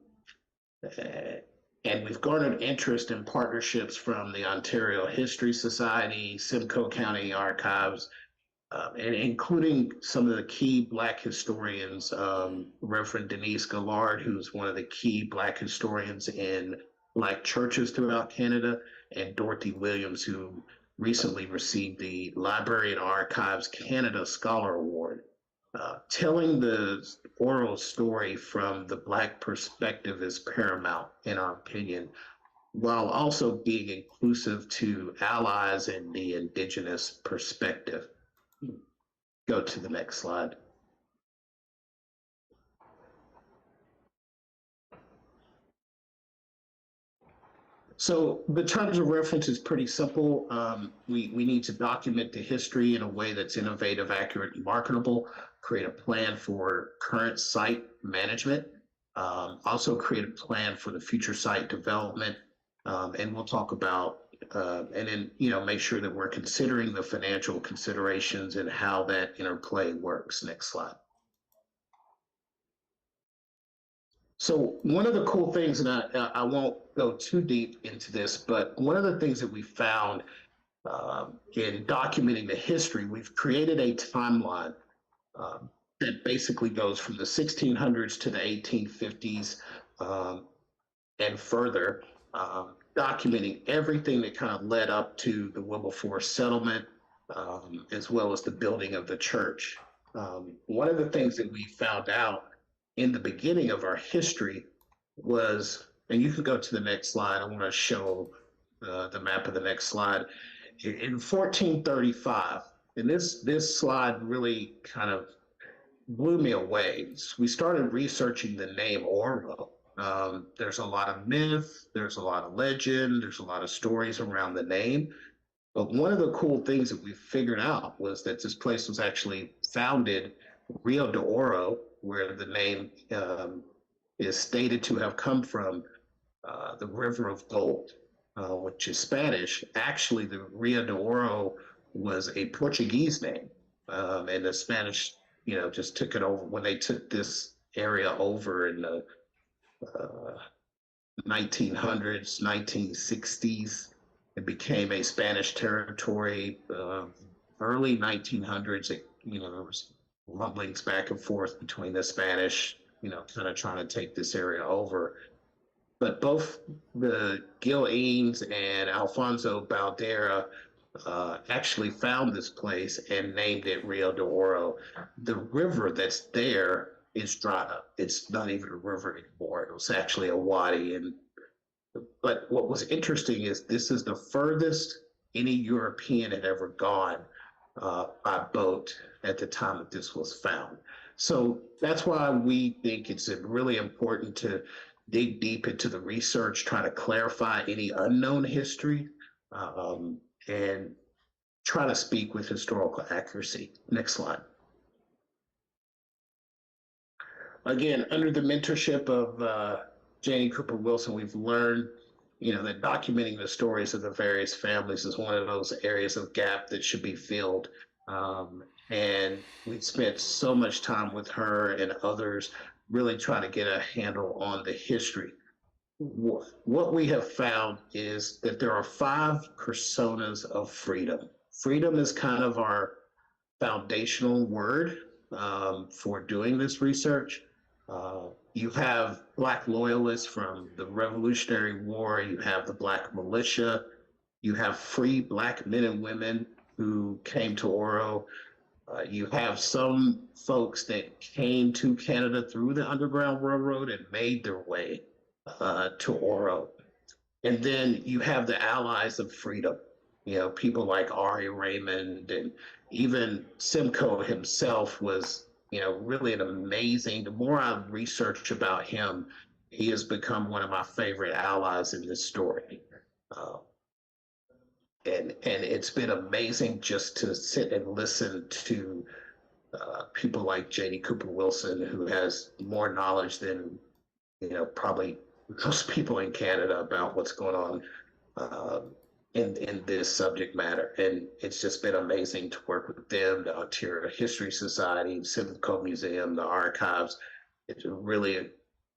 we've garnered interest in partnerships from the Ontario History Society, Simcoe County Archives, and including some of the key Black historians, Reverend Denise Gillard, who's one of the key Black historians in Black churches throughout Canada, and Dorothy Williams, who recently received the Library and Archives Canada Scholar Award. Telling the oral story from the Black perspective is paramount, in our opinion, while also being inclusive to allies and the Indigenous perspective. Go to the next slide. So the terms of reference is pretty simple. We need to document the history in a way that's innovative, accurate, and marketable, create a plan for current site management, also create a plan for the future site development, and we'll talk about, and then, make sure that we're considering the financial considerations and how that interplay works. Next slide. So one of the cool things, and I won't go too deep into this, but one of the things that we found in documenting the history, we've created a timeline that basically goes from the 1600s to the 1850s and further, documenting everything that kind of led up to the Wilberforce settlement, as well as the building of the church. One of the things that we found out in the beginning of our history was, and you can go to the next slide, I want to show the map of the next slide. In 1435, and this slide really kind of blew me away. We started researching the name Oro. There's a lot of myth, there's a lot of legend, there's a lot of stories around the name. But one of the cool things that we figured out was that this place was actually founded Rio de Oro, where the name is stated to have come from, the River of Gold, which is Spanish. Actually, the Rio de Oro was a Portuguese name, and the Spanish, just took it over when they took this area over in the 1900s, 1960s. It became a Spanish territory. Early 1900s, there was rumblings back and forth between the Spanish, kind of trying to take this area over. But both the Gil Eames and Alfonso Baldera actually found this place and named it Rio de Oro. The river that's there is dried up. It's not even a river anymore. It was actually a wadi. But what was interesting is this is the furthest any European had ever gone by boat at the time that this was found. So that's why we think it's really important to dig deep into the research, try to clarify any unknown history, and try to speak with historical accuracy. Next slide. Again, under the mentorship of Janie Cooper Wilson, we've learned, that documenting the stories of the various families is one of those areas of gap that should be filled. And we've spent so much time with her and others really trying to get a handle on the history. What we have found is that there are 5 personas of freedom. Freedom is kind of our foundational word for doing this research. You have Black loyalists from the Revolutionary War, you have the Black militia, you have free Black men and women who came to Oro. You have some folks that came to Canada through the Underground Railroad and made their way to Oro. And then you have the allies of freedom, you know, people like Ari Raymond, and even Simcoe himself was, you know, really an amazing, the more I research about him, he has become one of my favorite allies in this story. Uh, and it's been amazing just to sit and listen to people like J.D. Cooper Wilson, who has more knowledge than, you know, probably most people in Canada about what's going on in this subject matter. And it's just been amazing to work with them, the Ontario History Society, Simcoe Museum, the archives. It's really,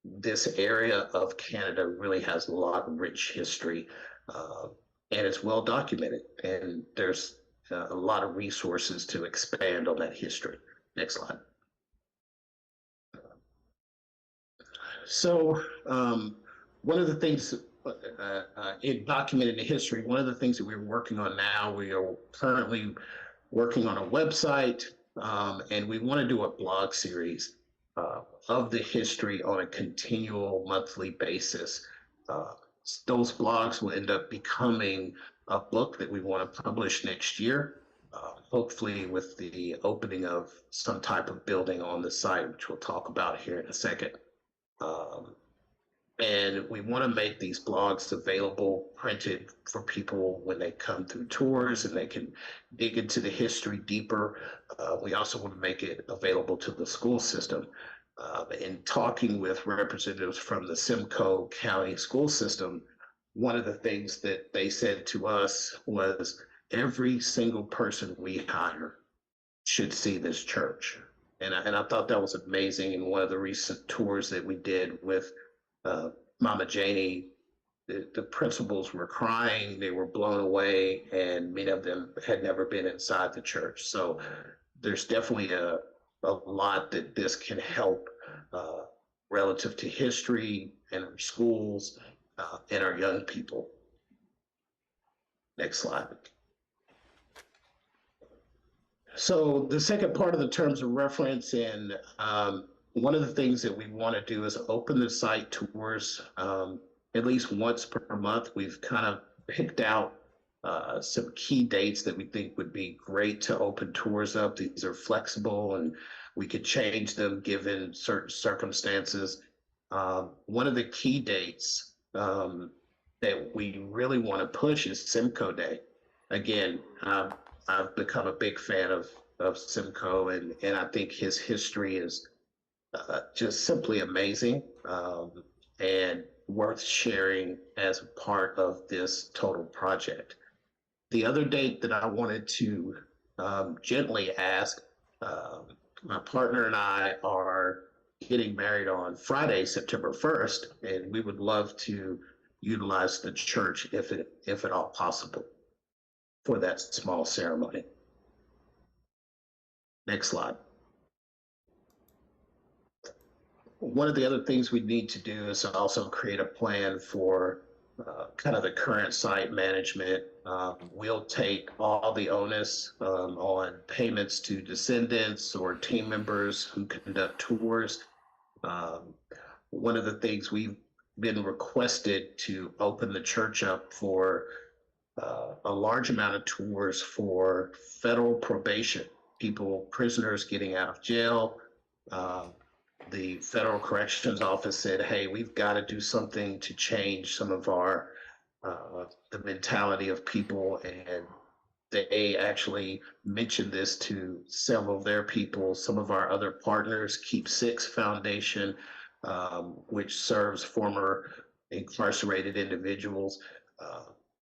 this area of Canada really has a lot of rich history, and it's well documented. And there's a lot of resources to expand on that history. Next slide. So one of the things in documenting the history, one of the things that we're working on now, we are currently working on a website, and we want to do a blog series of the history on a continual monthly basis. Those blogs will end up becoming a book that we want to publish next year, hopefully with the opening of some type of building on the site, which we'll talk about here in a second. And we want to make these blogs available, printed for people when they come through tours, and they can dig into the history deeper. We also want to make it available to the school system. In talking with representatives from the Simcoe County school system, one of the things that they said to us was every single person we hire should see this church. And I thought that was amazing. In one of the recent tours that we did with Mama Janie, the principals were crying, they were blown away, and many of them had never been inside the church. So there's definitely a lot that this can help relative to history and our schools and our young people. Next slide. So the second part of the terms of reference, and one of the things that we want to do is open the site tours at least once per month. We've kind of picked out some key dates that we think would be great to open tours up. These are flexible and we could change them given certain circumstances. One of the key dates that we really want to push is Simcoe Day. Again, I've become a big fan of Simcoe, and I think his history is just simply amazing and worth sharing as a part of this total project. The other date that I wanted to gently ask, my partner and I are getting married on Friday, September 1st, and we would love to utilize the church if at all possible for that small ceremony. Next slide. One of the other things we need to do is also create a plan for kind of the current site management. We'll take all the onus on payments to descendants or team members who conduct tours. One of the things we've been requested to open the church up for a large amount of tours for federal probation, prisoners getting out of jail. The Federal Corrections Office said, hey, we've got to do something to change some of our, the mentality of people. And they actually mentioned this to several of their people. Some of our other partners, Keep Six Foundation, which serves former incarcerated individuals.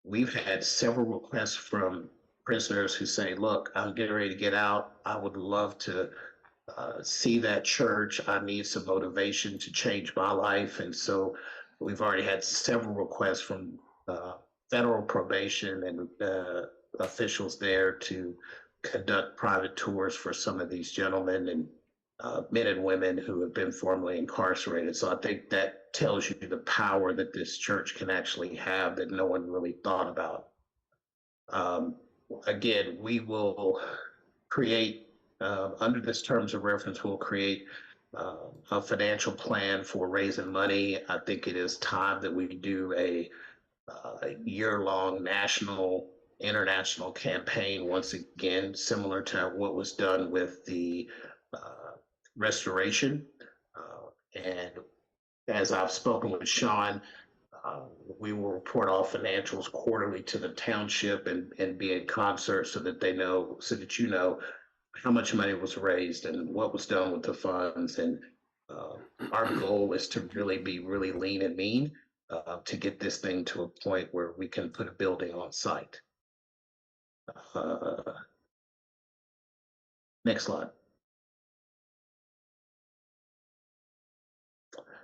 We've had several requests from prisoners who say, look, I'm getting ready to get out. I would love to see that church. I need some motivation to change my life. And so we've already had several requests from federal probation and officials there to conduct private tours for some of these gentlemen and men and women who have been formerly incarcerated. So I think that tells you the power that this church can actually have that no one really thought about. Again, we will create, under this terms of reference, we'll create a financial plan for raising money. I think it is time that we do a a year-long national, international campaign, once again, similar to what was done with the restoration. And as I've spoken with Sean, we will report all financials quarterly to the township and be in concert so that they know, so that you know how much money was raised and what was done with the funds. And our goal is to really be really lean and mean to get this thing to a point where we can put a building on site. Next slide.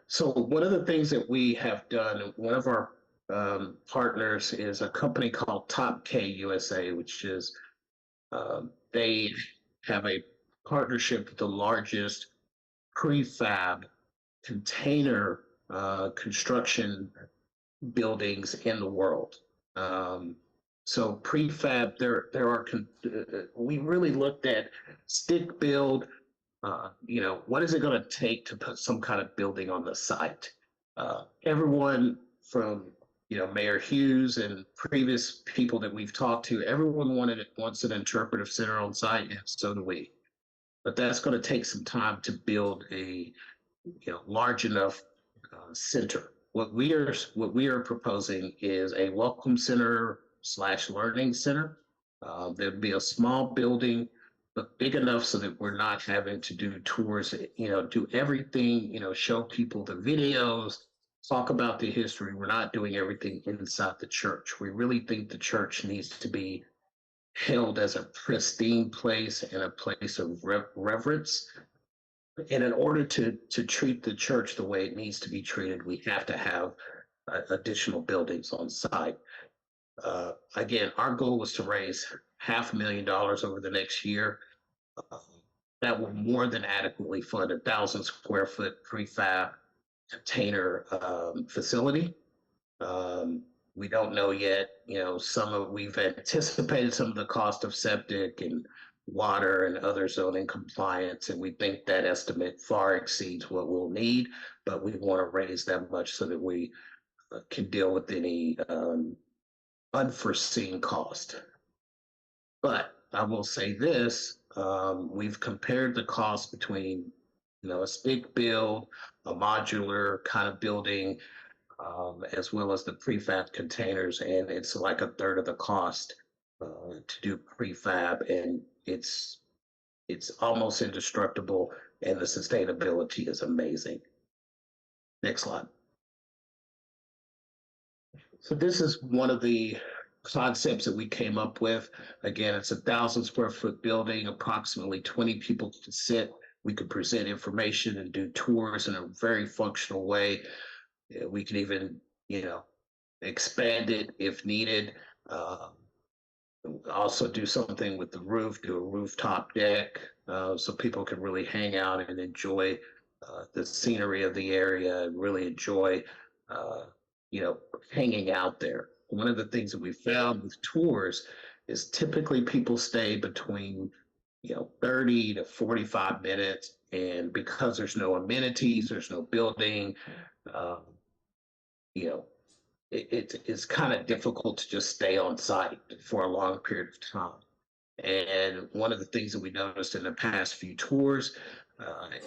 So one of the things that we have done, one of our partners is a company called Top K USA, which is they have a partnership with the largest prefab container construction buildings in the world. So prefab, we really looked at stick build. What is it going to take to put some kind of building on the site? Everyone from, Mayor Hughes and previous people that we've talked to, everyone wants an interpretive center on site, and so do we. But that's going to take some time to build a, large enough center. What we are proposing is a welcome center / learning center. There'd be a small building, but big enough so that we're not having to do tours, do everything, show people the videos, talk about the history. We're not doing everything inside the church. We really think the church needs to be held as a pristine place and a place of reverence. And in order to treat the church the way it needs to be treated, we have to have additional buildings on site. Again, our goal was to raise $500,000 over the next year. That will more than adequately fund 1,000 square foot prefab container facility. We don't know yet, we've anticipated some of the cost of septic and water and other zoning compliance, and we think that estimate far exceeds what we'll need, but we want to raise that much so that we can deal with any unforeseen cost. But I will say this, we've compared the cost between, a stick build, a modular kind of building, as well as the prefab containers, and it's like a third of the cost to do prefab, and it's almost indestructible, and the sustainability is amazing. Next slide. So this is one of the concepts that we came up with. Again, it's 1,000 square foot building, approximately 20 people can sit. We could present information and do tours in a very functional way. We can even, expand it if needed. Also do something with the roof, do a rooftop deck, so people can really hang out and enjoy the scenery of the area and really enjoy, hanging out there. One of the things that we found with tours is typically people stay between 30 to 45 minutes, and because there's no amenities, there's no building, it's kind of difficult to just stay on site for a long period of time. And one of the things that we noticed in the past few tours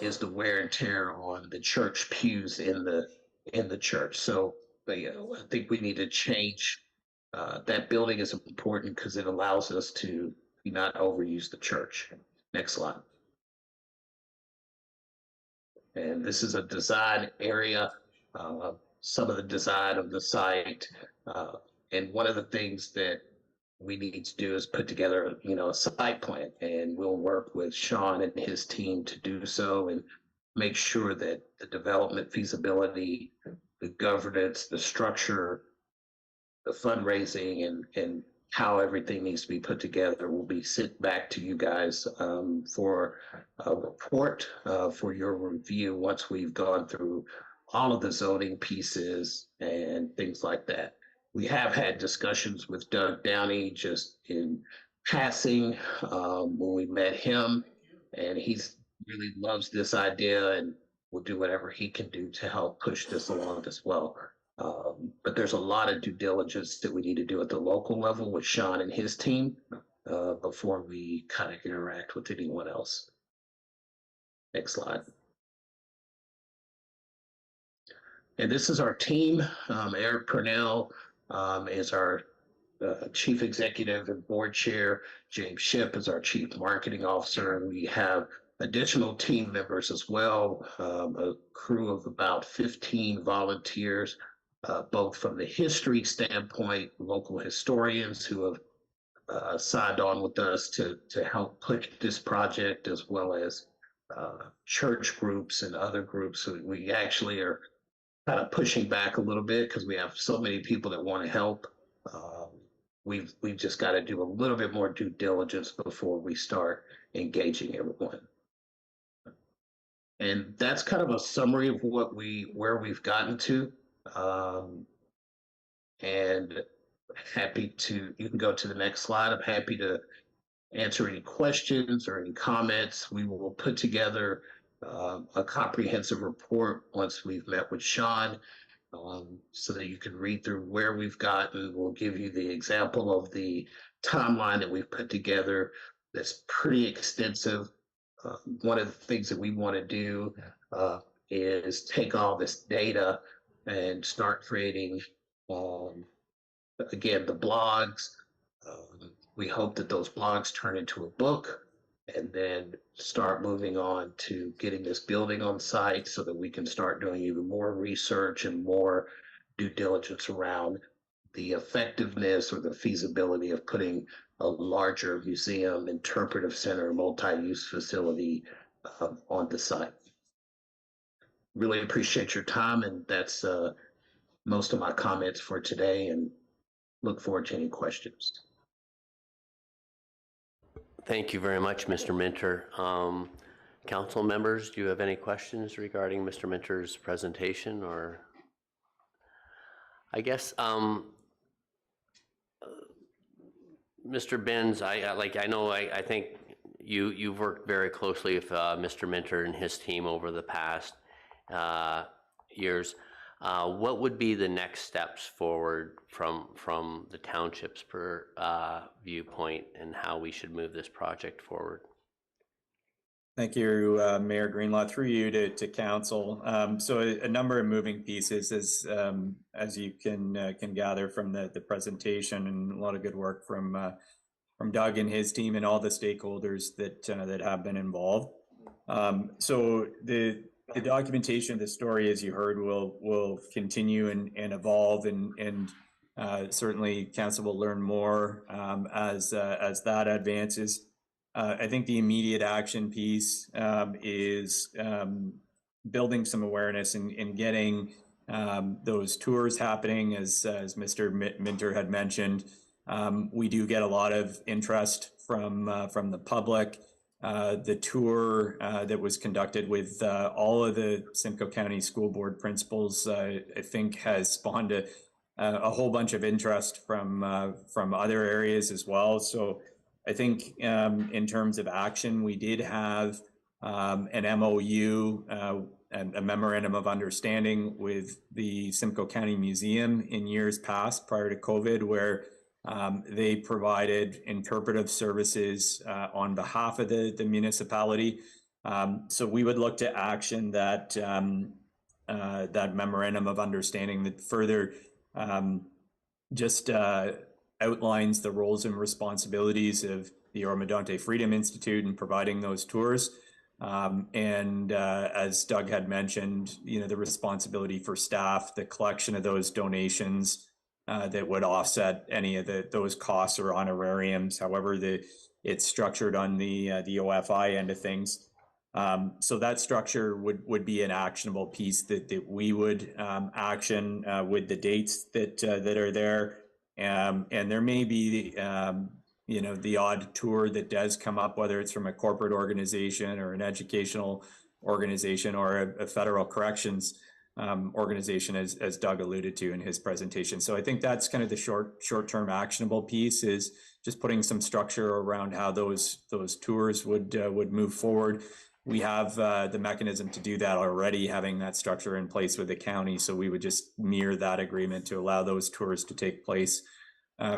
is the wear and tear on the church pews in the church. So I think we need to change. That building is important because it allows us to not overuse the church. Next slide. And this is a design area, some of the design of the site. And one of the things that we need to do is put together, a site plan, and we'll work with Sean and his team to do so and make sure that the development feasibility, the governance, the structure, the fundraising, and how everything needs to be put together will be sent back to you guys for a report for your review once we've gone through all of the zoning pieces and things like that. We have had discussions with Doug Downey just in passing when we met him, and he's really loves this idea and will do whatever he can do to help push this along as well. But there's a lot of due diligence that we need to do at the local level with Sean and his team before we kind of interact with anyone else. Next slide. And this is our team. Eric Purnell is our Chief Executive and Board Chair. James Shipp is our Chief Marketing Officer. And we have additional team members as well, a crew of about 15 volunteers, both from the history standpoint, local historians who have signed on with us to help push this project, as well as church groups and other groups. So we actually are kind of pushing back a little bit because we have so many people that want to help. We've just got to do a little bit more due diligence before we start engaging everyone. And that's kind of a summary of where we've gotten to. And happy to, you can go to the next slide. I'm happy to answer any questions or any comments. We will put together a comprehensive report once we've met with Sean, so that you can read through where we've gotten. We'll give you the example of the timeline that we've put together that's pretty extensive. One of the things that we want to do is take all this data and start creating, again, the blogs. We hope that those blogs turn into a book, and then start moving on to getting this building on site so that we can start doing even more research and more due diligence around the effectiveness or the feasibility of putting a larger museum, interpretive center, multi-use facility on the site. Really appreciate your time, and that's most of my comments for today, and look forward to any questions. Thank you very much, Mr. Minter. Council members, do you have any questions regarding Mr. Minter's presentation? Or I guess, Mr. Binns, I think you've worked very closely with Mr. Minter and his team over the past years. What would be the next steps forward from the township's viewpoint, and how we should move this project forward? Thank you, Mayor Greenlaw, through you to council. So a number of moving pieces, as you can gather from the presentation, and a lot of good work from Doug and his team and all the stakeholders that have been involved. So the documentation of the story, as you heard, will continue and evolve, and certainly council will learn more as that advances. I think the immediate action piece is building some awareness and getting those tours happening, as Mr. Minter had mentioned. We do get a lot of interest from the public. The tour that was conducted with all of the Simcoe County School Board principals, I think, has spawned a whole bunch of interest from other areas as well. So I think in terms of action, we did have an MOU, a memorandum of understanding with the Simcoe County Museum in years past, prior to COVID, where they provided interpretive services on behalf of the municipality. So we would look to action that memorandum of understanding that further outlines the roles and responsibilities of the Oro-Medonte Freedom Institute in providing those tours. And as Doug had mentioned, the responsibility for staff, the collection of those donations that would offset any of those costs or honorariums, however it's structured on the OFI end of things. So that structure would be an actionable piece that we would action with the dates that are there. And there may be the odd tour that does come up, whether it's from a corporate organization or an educational organization or a federal corrections organization, as Doug alluded to in his presentation. So I think that's kind of the short-term actionable piece, is just putting some structure around how those tours would move forward. we have the mechanism to do that already, having that structure in place with the county. So we would just mirror that agreement to allow those tours to take place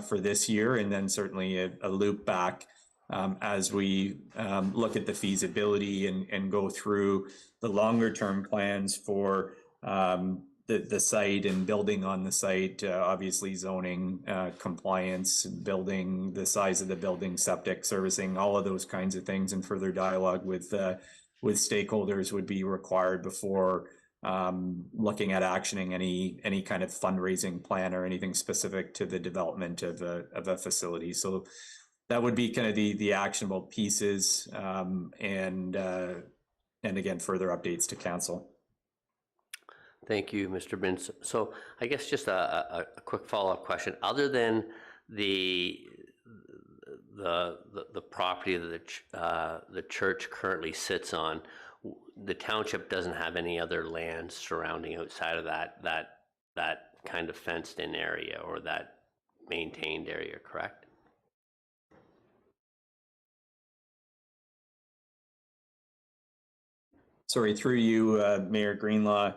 for this year, and then certainly a loop back as we look at the feasibility and go through the longer term plans for the site and building on the site, obviously zoning, compliance, building, the size of the building, septic, servicing, all of those kinds of things, and further dialogue with stakeholders would be required before looking at actioning any kind of fundraising plan or anything specific to the development of a facility. So that would be kind of the actionable pieces, and again, further updates to council. Thank you, Mr. Binns. So I guess just a quick follow-up question. Other than the property that the church currently sits on, the township doesn't have any other land surrounding outside of that kind of fenced-in area or that maintained area, correct? Sorry, through you, Mayor Greenlaw.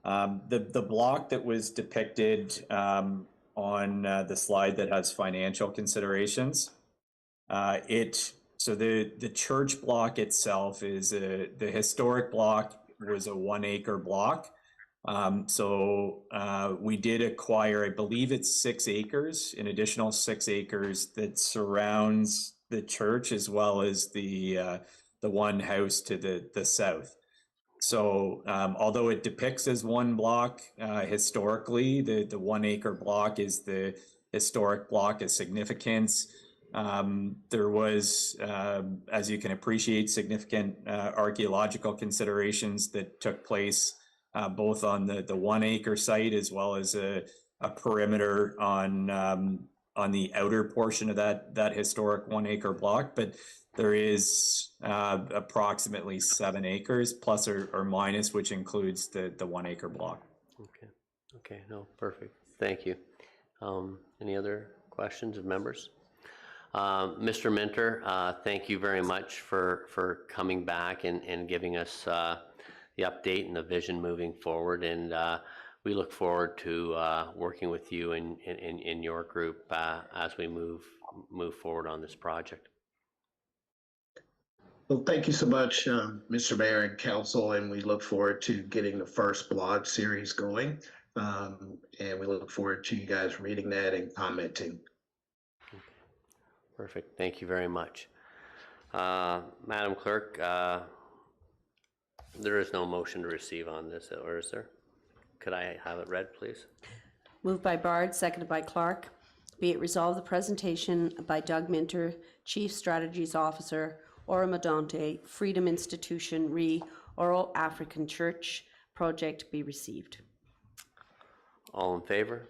The block that was depicted on the slide that has financial considerations, so the church block itself is the historic block was a 1 acre block. So we did acquire, I believe it's 6 acres, an additional 6 acres that surrounds the church, as well as the one house to the south. So although it depicts as one block, historically, the 1 acre block is the historic block of significance. There was, as you can appreciate, significant archaeological considerations that took place both on the 1 acre site, as well as a perimeter on the outer portion of that historic 1 acre block. But there is approximately 7 acres plus or minus, which includes the 1 acre block. Okay, no, perfect. Thank you. Any other questions of members? Mr. Minter, thank you very much for coming back and giving us the update and the vision moving forward. And we look forward to working with you and in your group as we move forward on this project. Well, thank you so much, Mr. Mayor and Council, and we look forward to getting the first blog series going. And we look forward to you guys reading that and commenting. Okay. Perfect. Thank you very much. Madam Clerk, there is no motion to receive on this, or is there? Could I have it read, please? Moved by Bard, seconded by Clark. Be it resolved, the presentation by Doug Minter, Chief Strategies Officer, Oro-Medonte, Freedom Institution, Oro African Church project be received. All in favor?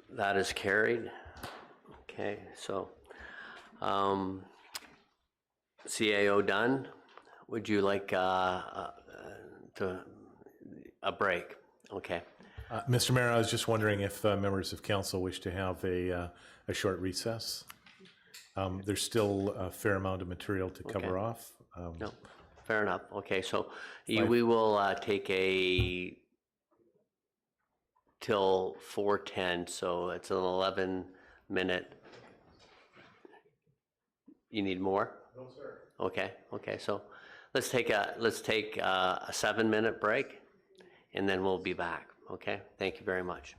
That is carried. Okay, so CAO done. Would you like a break? Okay. Mr. Mayor, I was just wondering if members of council wish to have a short recess. There's still a fair amount of material to cover off. No, fair enough. Okay, so we will take a till 4:10, so it's an 11-minute. You need more? No, sir. Okay, so let's take a 7-minute break, and then we'll be back. Okay, thank you very much.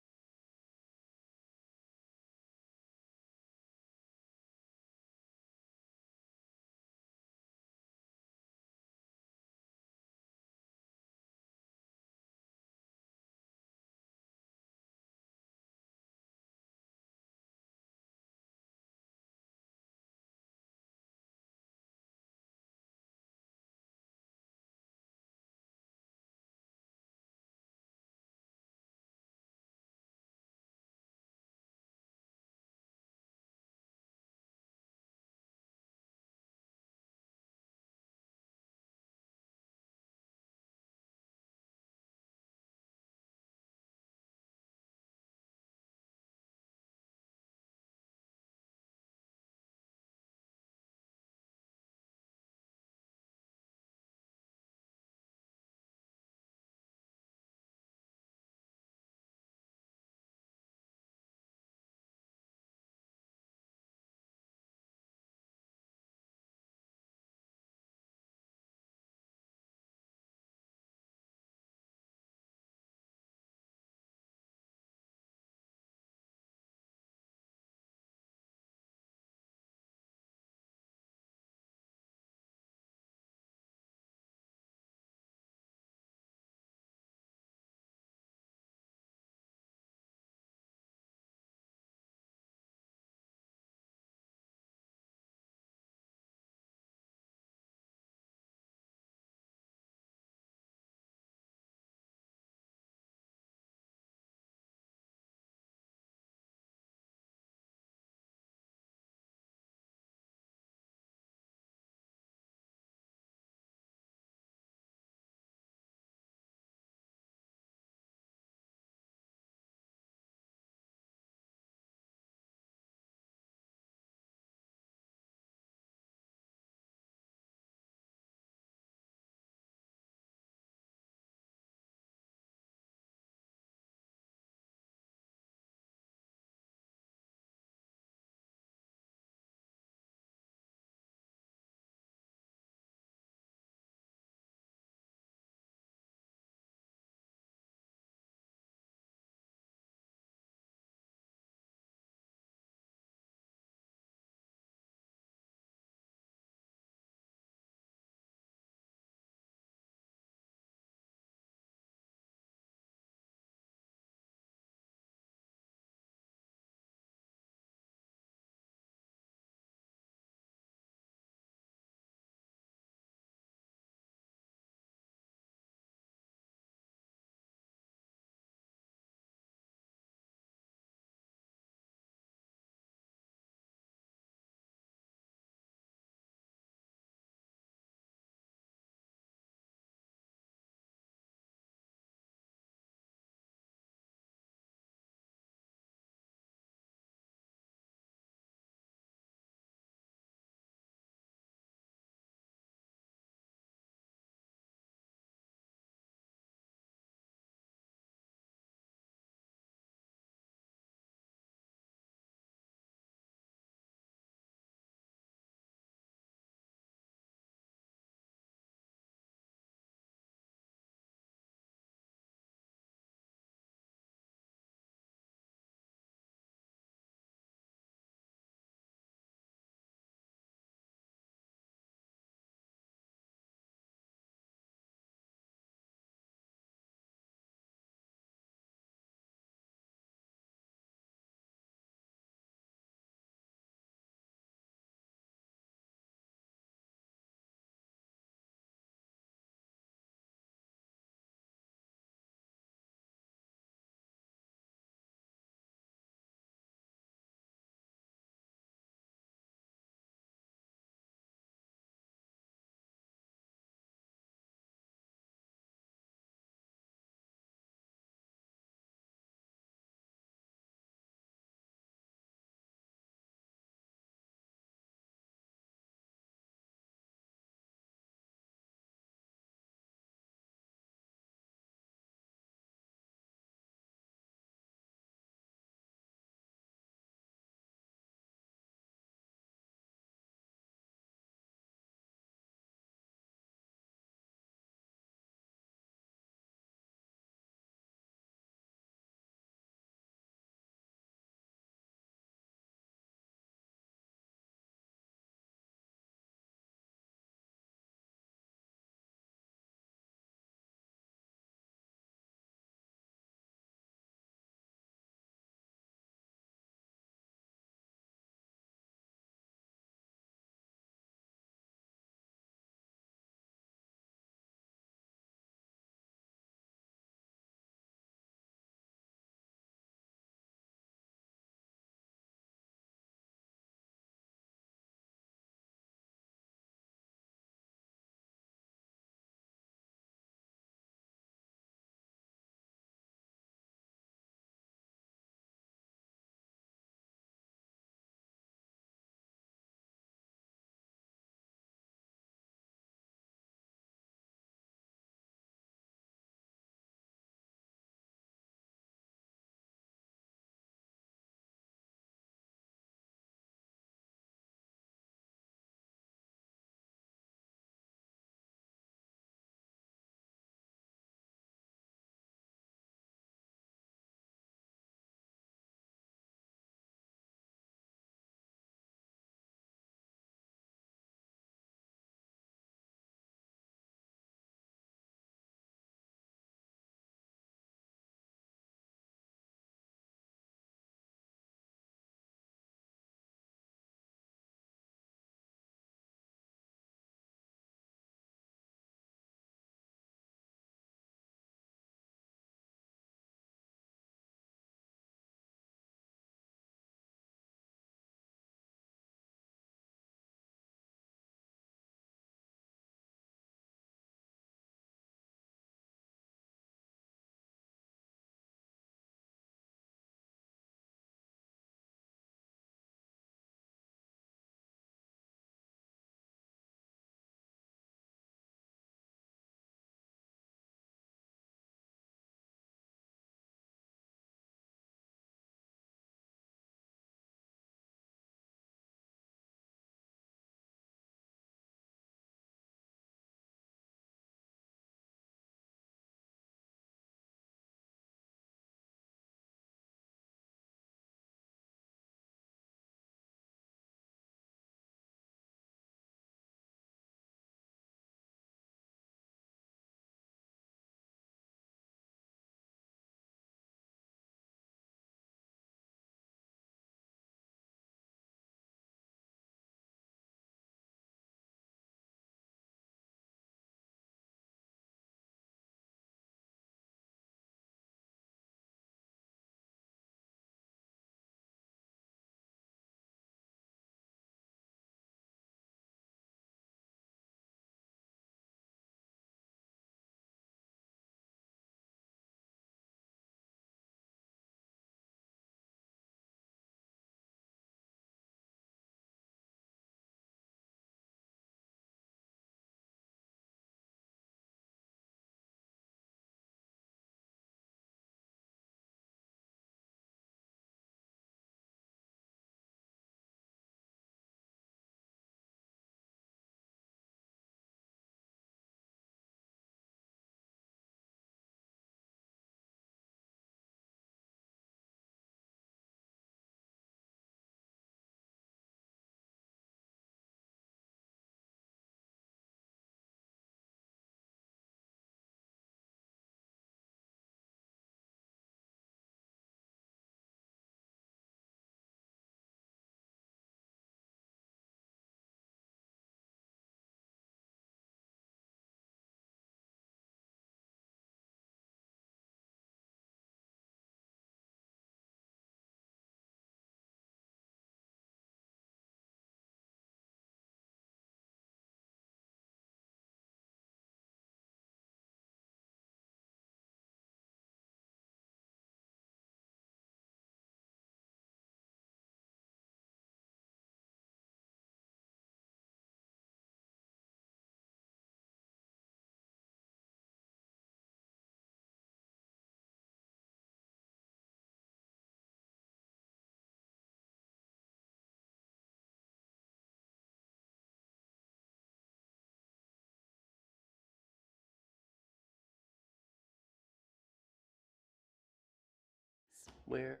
Where?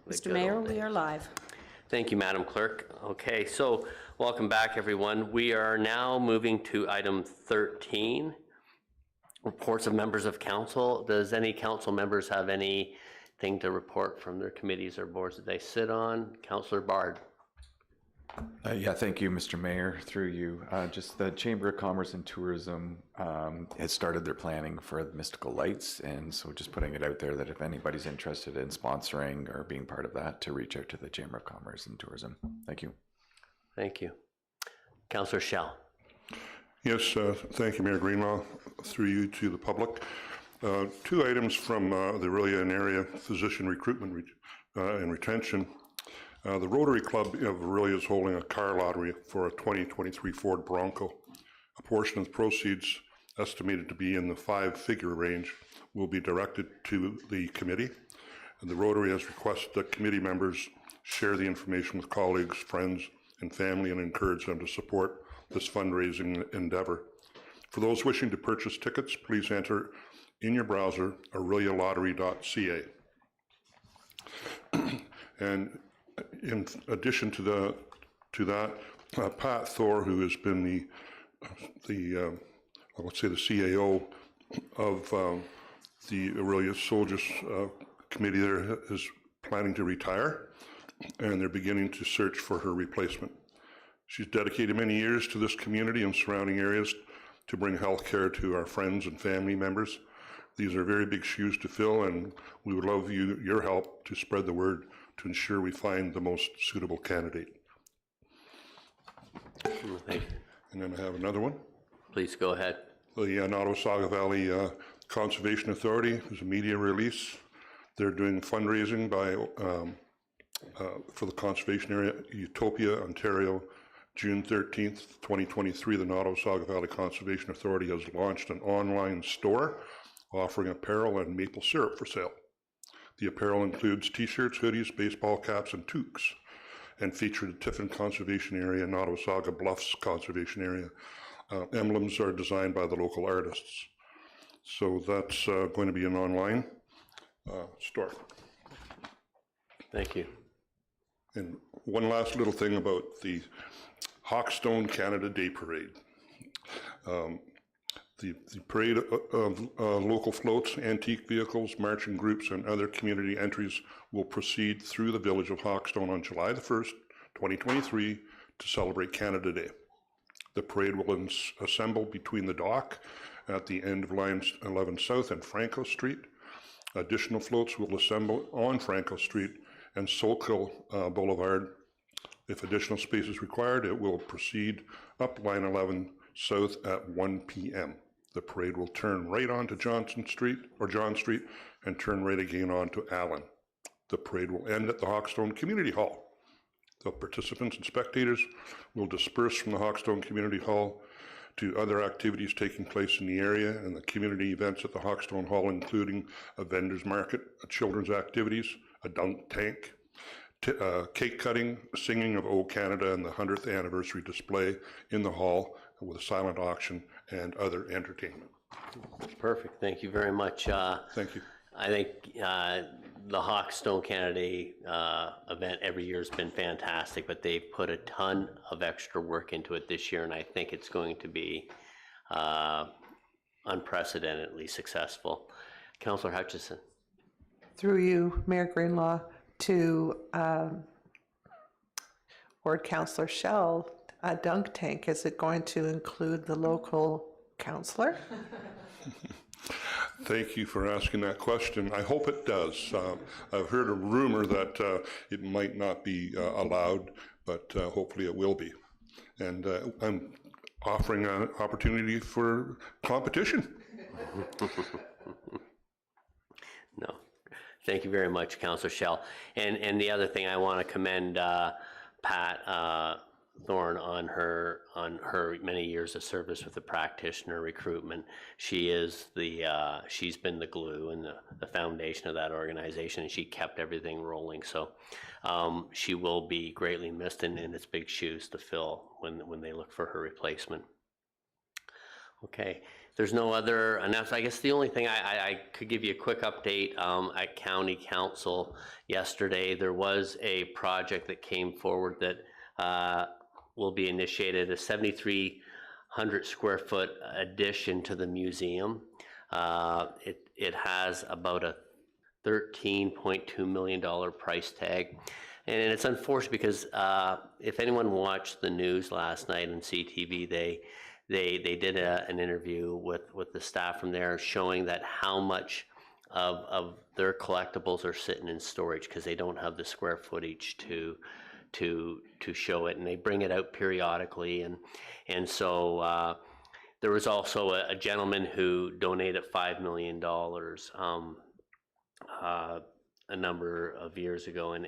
Mr. Mayor, we are live. Thank you, Madam Clerk. Okay, so welcome back, everyone. We are now moving to item 13, reports of members of council. Does any council members have anything to report from their committees or boards that they sit on? Councillor Bard. Yeah, thank you, Mr. Mayor. Through you, just the Chamber of Commerce and Tourism has started their planning for the Mystical Lights, and so just putting it out there that if anybody's interested in sponsoring or being part of that, to reach out to the Chamber of Commerce and Tourism. Thank you. Thank you. Councillor Schell. Yes, thank you, Mayor Greenlaw. Through you to the public. Two items from the Orillia and area physician recruitment and retention. The Rotary Club of Orillia is holding a car lottery for a 2023 Ford Bronco. A portion of the proceeds, estimated to be in the 5-figure range, will be directed to the committee. And the Rotary has requested that committee members share the information with colleagues, friends, and family and encourage them to support this fundraising endeavor. For those wishing to purchase tickets, please enter in your browser orillialottery.ca. And in addition to that, Pat Thor, who has been the let's say the CAO of the Orillia Soldiers Committee, there is planning to retire, and they're beginning to search for her replacement. She's dedicated many years to this community and surrounding areas to bring health care to our friends and family members. These are very big shoes to fill, and we would love your help to spread the word to ensure we find the most suitable candidate. Thank you. And then I have another one. Please go ahead. The Nottawasaga Valley Conservation Authority is a media release. They're doing fundraising for the conservation area, Utopia, Ontario. June 13th, 2023, the Nottawasaga Valley Conservation Authority has launched an online store offering apparel and maple syrup for sale. The apparel includes t-shirts, hoodies, baseball caps, and toques, and featured the Tiffin Conservation Area and Nottawasaga Bluffs Conservation Area. Emblems are designed by the local artists. So that's going to be an online store. Thank you. And one last little thing about the Hawkstone Canada Day Parade. The parade of local floats, antique vehicles, marching groups, and other community entries will proceed through the village of Hawkstone on July the 1st, 2023, to celebrate Canada Day. The parade will assemble between the dock at the end of Lines 11 South and Franco Street. Additional floats will assemble on Franco Street and Soulkill Boulevard. If additional space is required, it will proceed up Line 11 South at 1 p.m. The parade will turn right onto John Street, and turn right again onto Allen. The parade will end at the Hawkstone Community Hall. The participants and spectators will disperse from the Hawkstone Community Hall to other activities taking place in the area, and the community events at the Hawkstone Hall, including a vendor's market, children's activities, a dunk tank, cake cutting, singing of O Canada, and the 100th anniversary display in the hall with a silent auction and other entertainment. Perfect. Thank you very much. Thank you. I think the Hawkstone Canada Day event every year has been fantastic, but they've put a ton of extra work into it this year, and I think it's going to be unprecedentedly successful. Councillor Hutchison. Through you, Mayor Greenlaw, to Ward Councillor Schell, a dunk tank, is it going to include the local councillor? Thank you for asking that question. I hope it does. I've heard a rumor that it might not be allowed, but hopefully it will be. And I'm offering an opportunity for competition. No. Thank you very much, Councillor Schell. And the other thing, I want to commend Pat Thorne on her many years of service with the practitioner recruitment. She is she's been the glue and the foundation of that organization, and she kept everything rolling. So she will be greatly missed, and it's big shoes to fill when they look for her replacement. Okay, there's no other announcement. I guess the only thing I could give you a quick update at County Council yesterday. There was a project that came forward that will be initiated, a 7,300 square foot addition to the museum. It has about a $13.2 million price tag. And it's unfortunate because if anyone watched the news last night on CTV, they did an interview with the staff from there showing that how much of their collectibles are sitting in storage because they don't have the square footage to show it, and they bring it out periodically. And so there was also a gentleman who donated $5 million a number of years ago, and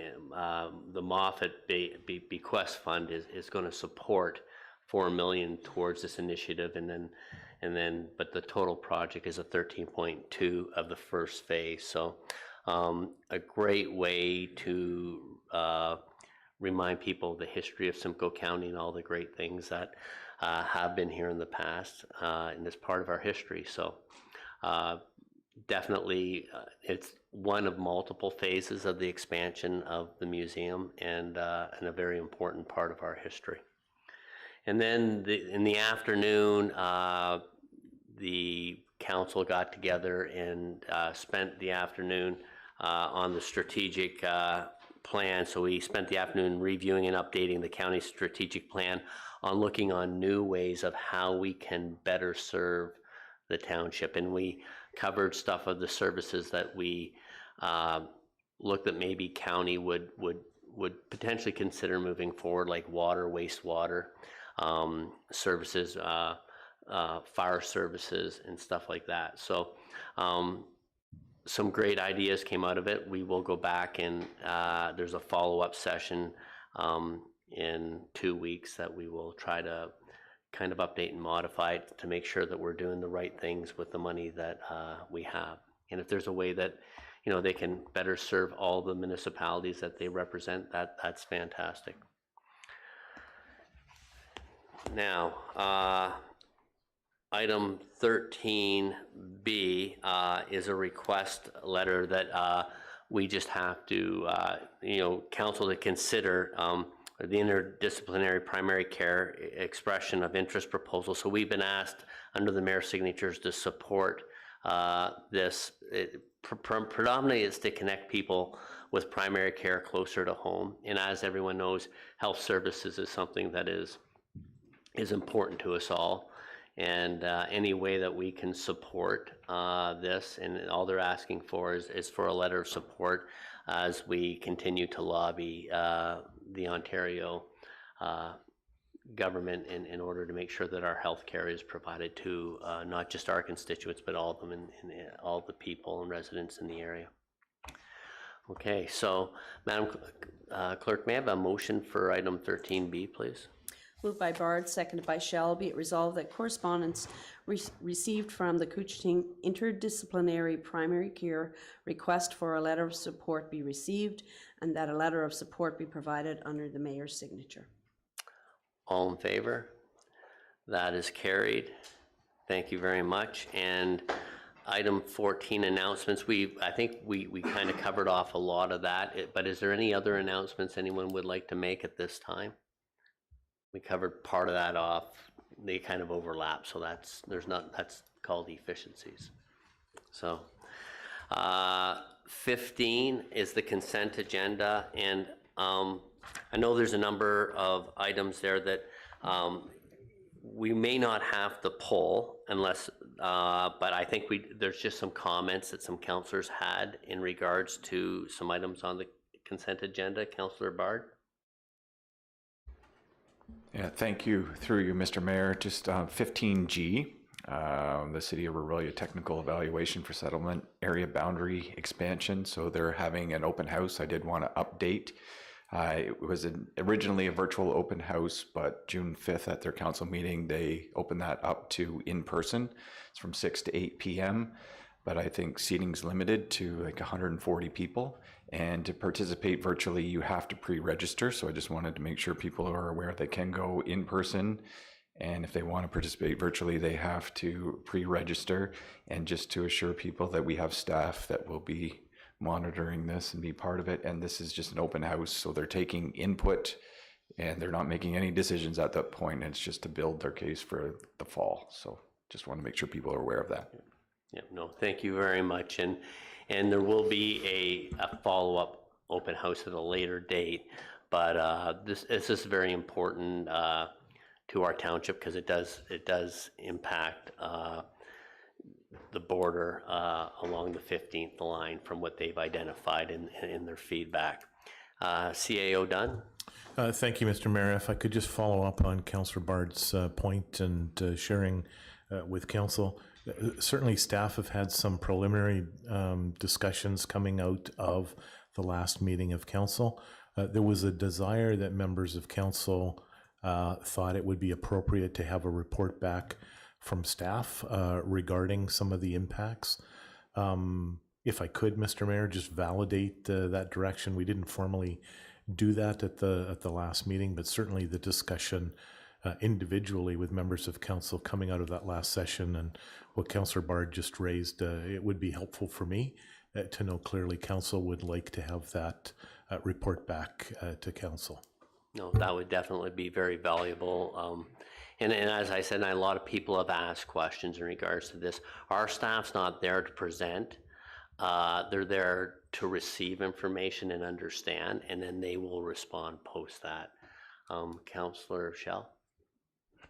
the Moffat Bequest Fund is going to support $4 million towards this initiative, and then but the total project is a 13.2 of the first phase. So a great way to remind people of the history of Simcoe County and all the great things that have been here in the past in this part of our history. So definitely it's one of multiple phases of the expansion of the museum, and a very important part of our history. And then in the afternoon, the council got together and spent the afternoon on the strategic plan. So we spent the afternoon reviewing and updating the county's strategic plan on looking on new ways of how we can better serve the township. And we covered stuff of the services that we looked at maybe county would potentially consider moving forward, like water, wastewater services, fire services, and stuff like that. So some great ideas came out of it. We will go back and there's a follow-up session in 2 weeks that we will try to kind of update and modify it to make sure that we're doing the right things with the money that we have. And if there's a way that, you know, they can better serve all the municipalities that they represent, that's fantastic. Now, item 13B is a request letter that we just have to, council to consider the interdisciplinary primary care expression of interest proposal. So we've been asked under the mayor's signatures to support this. Predominantly it's to connect people with primary care closer to home. And as everyone knows, health services is something that is important to us all. And any way that we can support this, and all they're asking for is for a letter of support as we continue to lobby the Ontario government in order to make sure that our health care is provided to not just our constituents, but all of them and all the people and residents in the area. Okay, so Madam Clerk, may I have a motion for item 13B, please? Moved by Bard, seconded by Shell. Be it resolved that correspondence received from the Couchiching Interdisciplinary Primary Care request for a letter of support be received, and that a letter of support be provided under the mayor's signature. All in favor? That is carried. Thank you very much. And item 14, announcements. I think we kind of covered off a lot of that, but is there any other announcements anyone would like to make at this time? We covered part of that off. They kind of overlap, so that's called efficiencies. So 15 is the consent agenda, and I know there's a number of items there that we may not have to pull unless, but I think there's just some comments that some councillors had in regards to some items on the consent agenda. Councillor Bard? Yeah, thank you. Through you, Mr. Mayor. Just 15G, the City of Orillia Technical Evaluation for Settlement Area Boundary Expansion. So they're having an open house. I did want to update. It was originally a virtual open house, but June 5th at their council meeting, they opened that up to in-person. It's from 6 to 8 p.m. But I think seating's limited to like 140 people. And to participate virtually, you have to pre-register. So I just wanted to make sure people are aware they can go in person And if they want to participate virtually, they have to pre-register. And just to assure people that we have staff that will be monitoring this and be part of it. And this is just an open house, so they're taking input and they're not making any decisions at that point. It's just to build their case for the fall. So just want to make sure people are aware of that. Yeah, no, thank you very much. And there will be a follow-up open house at a later date, but this is very important to our township because it does impact the border along the 15th line from what they've identified in their feedback. CAO Dunn? Thank you, Mr. Mayor. If I could just follow up on Councillor Bard's point and sharing with Council. Certainly staff have had some preliminary discussions coming out of the last meeting of Council. There was a desire that members of Council thought it would be appropriate to have a report back from staff regarding some of the impacts. If I could, Mr. Mayor, just validate that direction. We didn't formally do that at the last meeting, but certainly the discussion individually with members of Council coming out of that last session and what Councillor Bard just raised, it would be helpful for me to know clearly Council would like to have that report back to Council. No, that would definitely be very valuable. And as I said, a lot of people have asked questions in regards to this. Our staff's not there to present. They're there to receive information and understand, and then they will respond post that. Councillor Schell?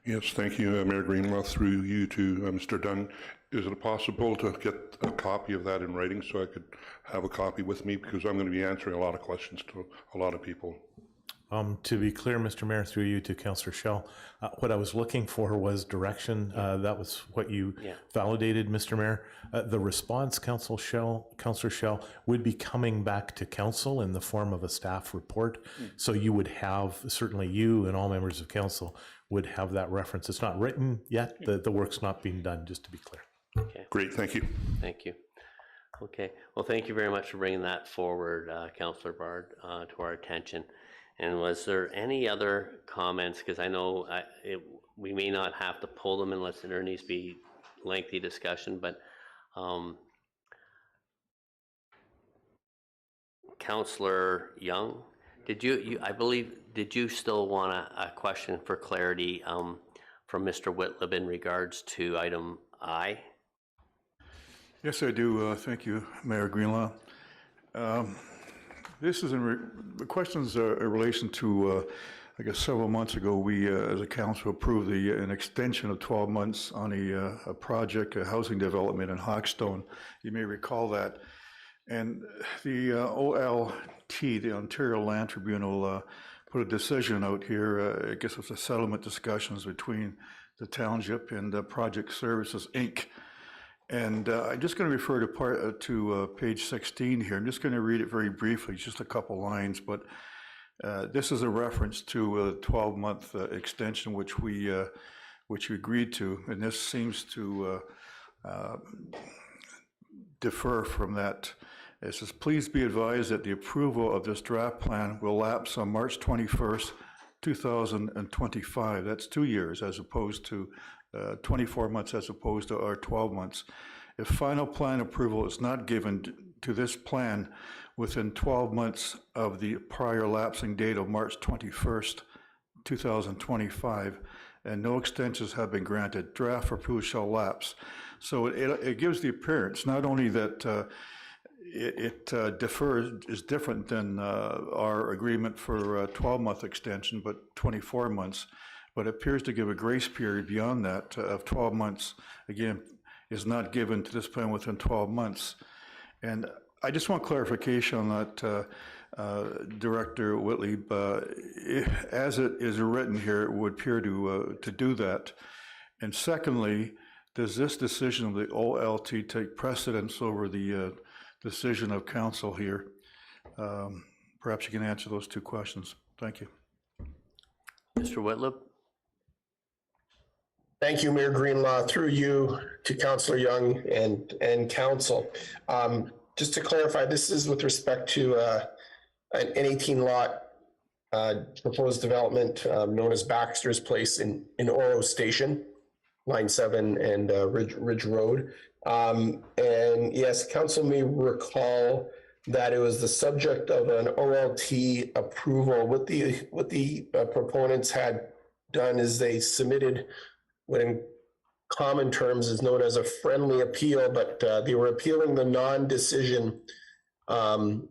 Yes, thank you, Mayor Greenlaw, through you to Mr. Dunn. Is it possible to get a copy of that in writing so I could have a copy with me? Because I'm going to be answering a lot of questions to a lot of people. To be clear, Mr. Mayor, through you to Councillor Schell, what I was looking for was direction. That was what you validated, Mr. Mayor. The response, Councillor Schell, would be coming back to Council in the form of a staff report. So you would have, certainly you and all members of Council would have that reference. It's not written yet. The work's not being done, just to be clear. Okay. Great, thank you. Thank you. Okay, well, thank you very much for bringing that forward, Councillor Bard, to our attention. And was there any other comments? Because I know we may not have to pull them unless there needs to be lengthy discussion, but Councillor Young, did you still want a question for clarity from Mr. Whitlib in regards to item I? Yes, I do. Thank you, Mayor Greenlaw. This is the questions in relation to, I guess several months ago, we as a council approved an extension of 12 months on a project, a housing development in Hawkstone. You may recall that. And the OLT, the Ontario Land Tribunal, put a decision out here. I guess it was a settlement discussions between the township and Project Services, Inc. And I'm just going to refer to page 16 here. I'm just going to read it very briefly, just a couple lines, but this is a reference to a 12-month extension which we agreed to, and this seems to differ from that. It says, please be advised that the approval of this draft plan will lapse on March 21st, 2025. That's 2 years as opposed to 24 months as opposed to our 12 months. If final plan approval is not given to this plan within 12 months of the prior lapsing date of March 21st, 2025, and no extensions have been granted, draft approval shall lapse. So it gives the appearance not only that it is different than our agreement for a 12-month extension, but 24 months. But it appears to give a grace period beyond that of 12 months, again, is not given to this plan within 12 months. And I just want clarification on that, Director Whitley. As it is written here, it would appear to do that. And secondly, does this decision of the OLT take precedence over the decision of council here? Perhaps you can answer those two questions. Thank you. Mr. Whitlib? Thank you, Mayor Greenlaw. Through you to Councillor Young and Council. Just to clarify, this is with respect to an 18 lot proposed development known as Baxter's Place in Oro Station, Line 7 and Ridge Road. And yes, council may recall that it was the subject of an OLT approval. What the proponents had done is they submitted what in common terms is known as a friendly appeal, but they were appealing the non-decision, or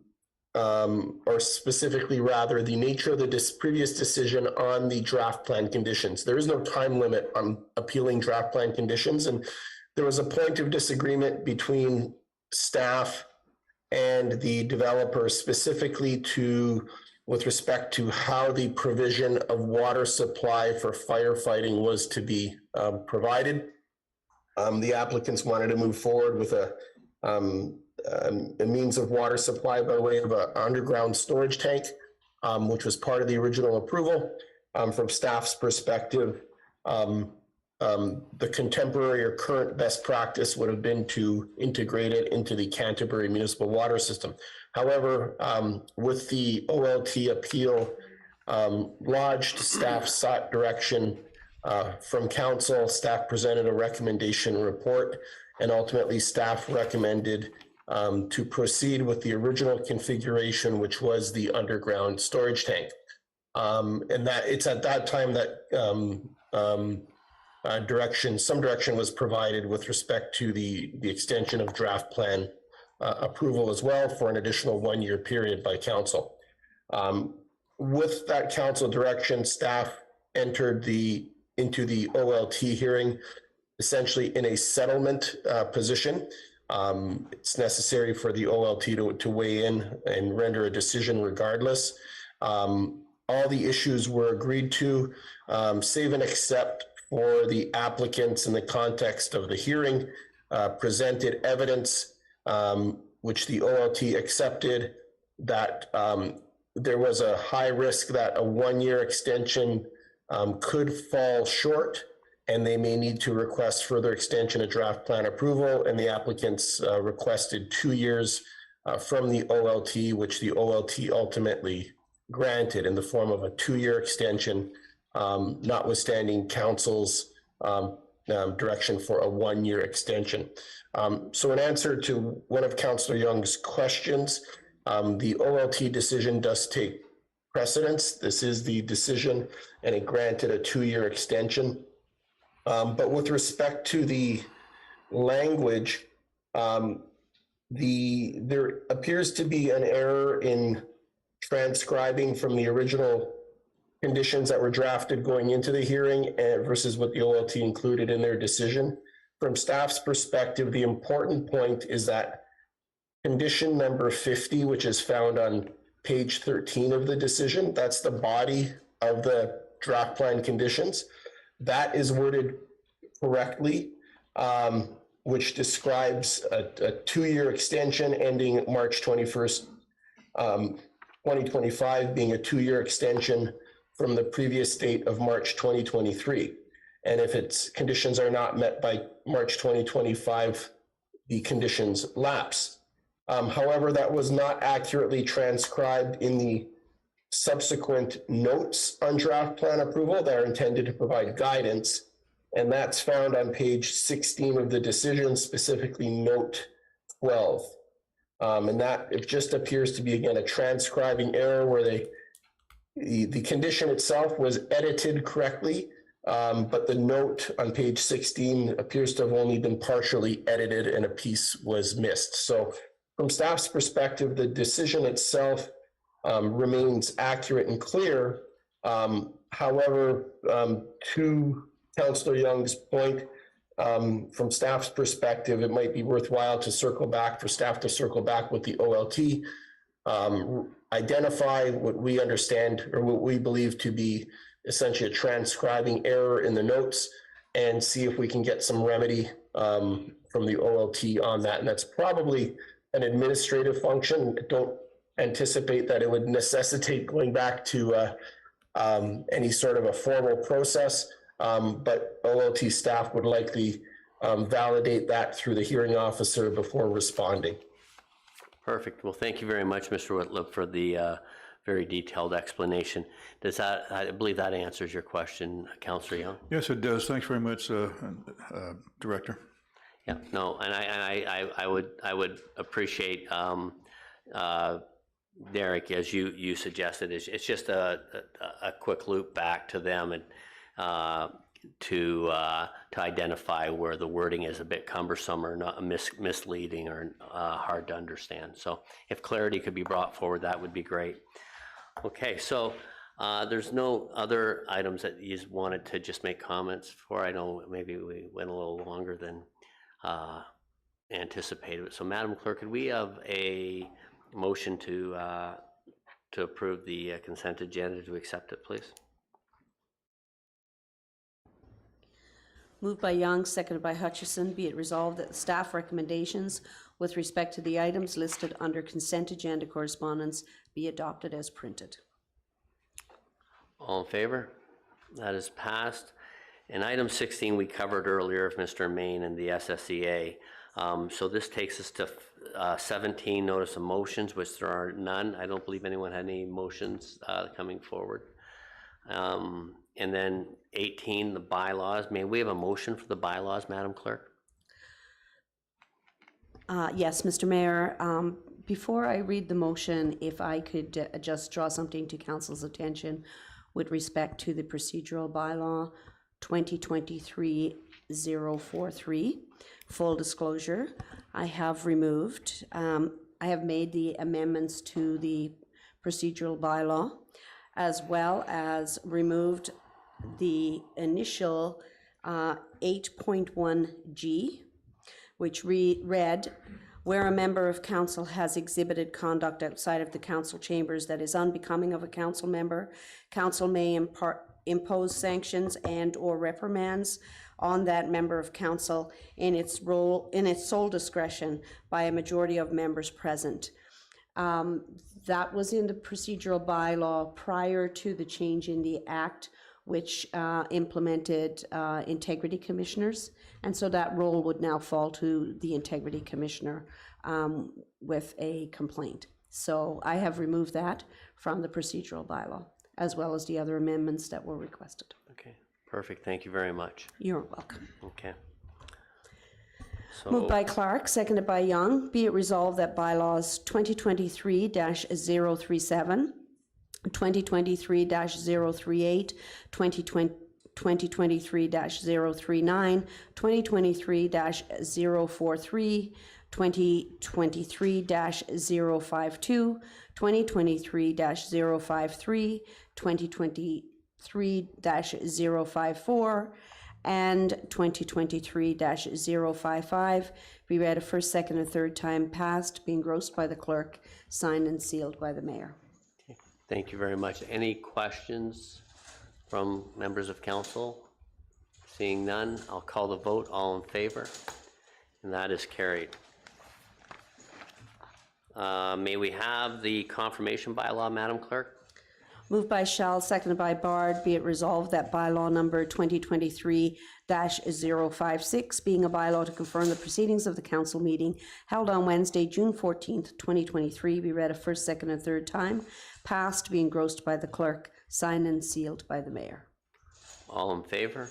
specifically rather the nature of the previous decision on the draft plan conditions. There is no time limit on appealing draft plan conditions, and there was a point of disagreement between staff and the developer, specifically with respect to how the provision of water supply for firefighting was to be provided. The applicants wanted to move forward with a means of water supply by way of an underground storage tank, which was part of the original approval. From staff's perspective, the contemporary or current best practice would have been to integrate it into the Canterbury municipal water system. However, with the OLT appeal lodged, staff sought direction from council. Staff presented a recommendation report, and ultimately staff recommended to proceed with the original configuration, which was the underground storage tank. And that it's at that time that some direction was provided with respect to the extension of draft plan approval as well for an additional 1-year period by council. With that council direction, staff entered into the OLT hearing essentially in a settlement position. It's necessary for the OLT to weigh in and render a decision regardless. All the issues were agreed to, save and except for the applicants in the context of the hearing, presented evidence which the OLT accepted that there was a high risk that a 1-year extension could fall short, and they may need to request further extension of draft plan approval. And the applicants requested 2 years from the OLT, which the OLT ultimately granted in the form of a 2-year extension, notwithstanding council's direction for a 1-year extension. So in answer to one of Councillor Young's questions, the OLT decision does take precedence. This is the decision, and it granted a 2-year extension. But with respect to the language, there appears to be an error in transcribing from the original conditions that were drafted going into the hearing versus what the OLT included in their decision. From staff's perspective, the important point is that condition number 50, which is found on page 13 of the decision, that's the body of the draft plan conditions. That is worded correctly, which describes a 2-year extension ending March 21st, 2025, being a 2-year extension from the previous date of March 2023. And if its conditions are not met by March 2025, the conditions lapse. However, that was not accurately transcribed in the subsequent notes on draft plan approval that are intended to provide guidance. And that's found on page 16 of the decision, specifically note 12. And that it just appears to be, again, a transcribing error where the condition itself was edited correctly, but the note on page 16 appears to have only been partially edited and a piece was missed. So from staff's perspective, the decision itself remains accurate and clear. However, to Councillor Young's point, from staff's perspective, it might be worthwhile to circle back, for staff to circle back with the OLT, identify what we understand or what we believe to be essentially a transcribing error in the notes, and see if we can get some remedy from the OLT on that. And that's probably an administrative function. Don't anticipate that it would necessitate going back to any sort of a formal process, but OLT staff would likely validate that through the hearing officer before responding. Perfect. Well, thank you very much, Mr. Whitlip, for the very detailed explanation. Does that, I believe that answers your question, Councillor Young? Yes, it does. Thanks very much, Director. Yeah, no, and I would appreciate, Derek, as you suggested, it's just a quick loop back to them and to identify where the wording is a bit cumbersome or not misleading or hard to understand. So if clarity could be brought forward, that would be great. Okay, so there's no other items that you wanted to just make comments for. I know maybe we went a little longer than anticipated. So Madam Clerk, could we have a motion to approve the consent agenda, to accept it, please? Moved by Young, seconded by Hutchison. Be it resolved that the staff recommendations with respect to the items listed under consent agenda correspondence be adopted as printed. All in favor? That is passed. And item 16 we covered earlier of Mr. Main and the SSEA. So this takes us to 17, notice of motions, which there are none. I don't believe anyone had any motions coming forward. And then 18, the bylaws. May we have a motion for the bylaws, Madam Clerk? Yes, Mr. Mayor. Before I read the motion, if I could just draw something to Council's attention with respect to the procedural bylaw 2023-043. Full disclosure, I have removed, I have made the amendments to the procedural bylaw, as well as removed the initial 8.1G, which read, where a member of council has exhibited conduct outside of the council chambers that is unbecoming of a council member, council may impose sanctions and or reprimands on that member of council in its sole discretion by a majority of members present. That was in the procedural bylaw prior to the change in the act, which implemented integrity commissioners. And so that role would now fall to the integrity commissioner with a complaint. So I have removed that from the procedural bylaw, as well as the other amendments that were requested. Okay, perfect. Thank you very much. You're welcome. Okay. So, Moved by Clark, seconded by Young. Be it resolved that bylaws 2023-037, 2023-038, 2023-039, 2023-043, 2023-052, 2023-053, 2023-054, and 2023-055 be read a first, second, and third time, passed, be engrossed by the clerk, signed and sealed by the mayor. okay. Thank you very much. Any questions from members of council? Seeing none, I'll call the vote. All in favor? And that is carried. May we have the confirmation bylaw, Madam Clerk? Moved by Shell, seconded by Bard, be it resolved that bylaw number 2023-056, being a bylaw to confirm the proceedings of the council meeting held on Wednesday, June 14th, 2023, be read a first, second, and third time, passed, be engrossed by the clerk, signed and sealed by the mayor. All in favor?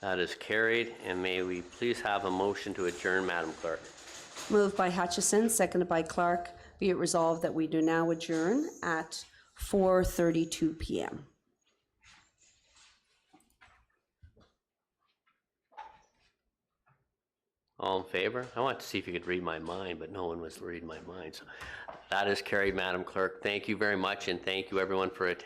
That is carried. And may we please have a motion to adjourn, Madam Clerk? Moved by Hutchison, seconded by Clark, be it resolved that we do now adjourn at 4:32 p.m. All in favor? I wanted to see if you could read my mind, but no one was reading my mind. So that is carried, Madam Clerk. Thank you very much, and thank you everyone for attending.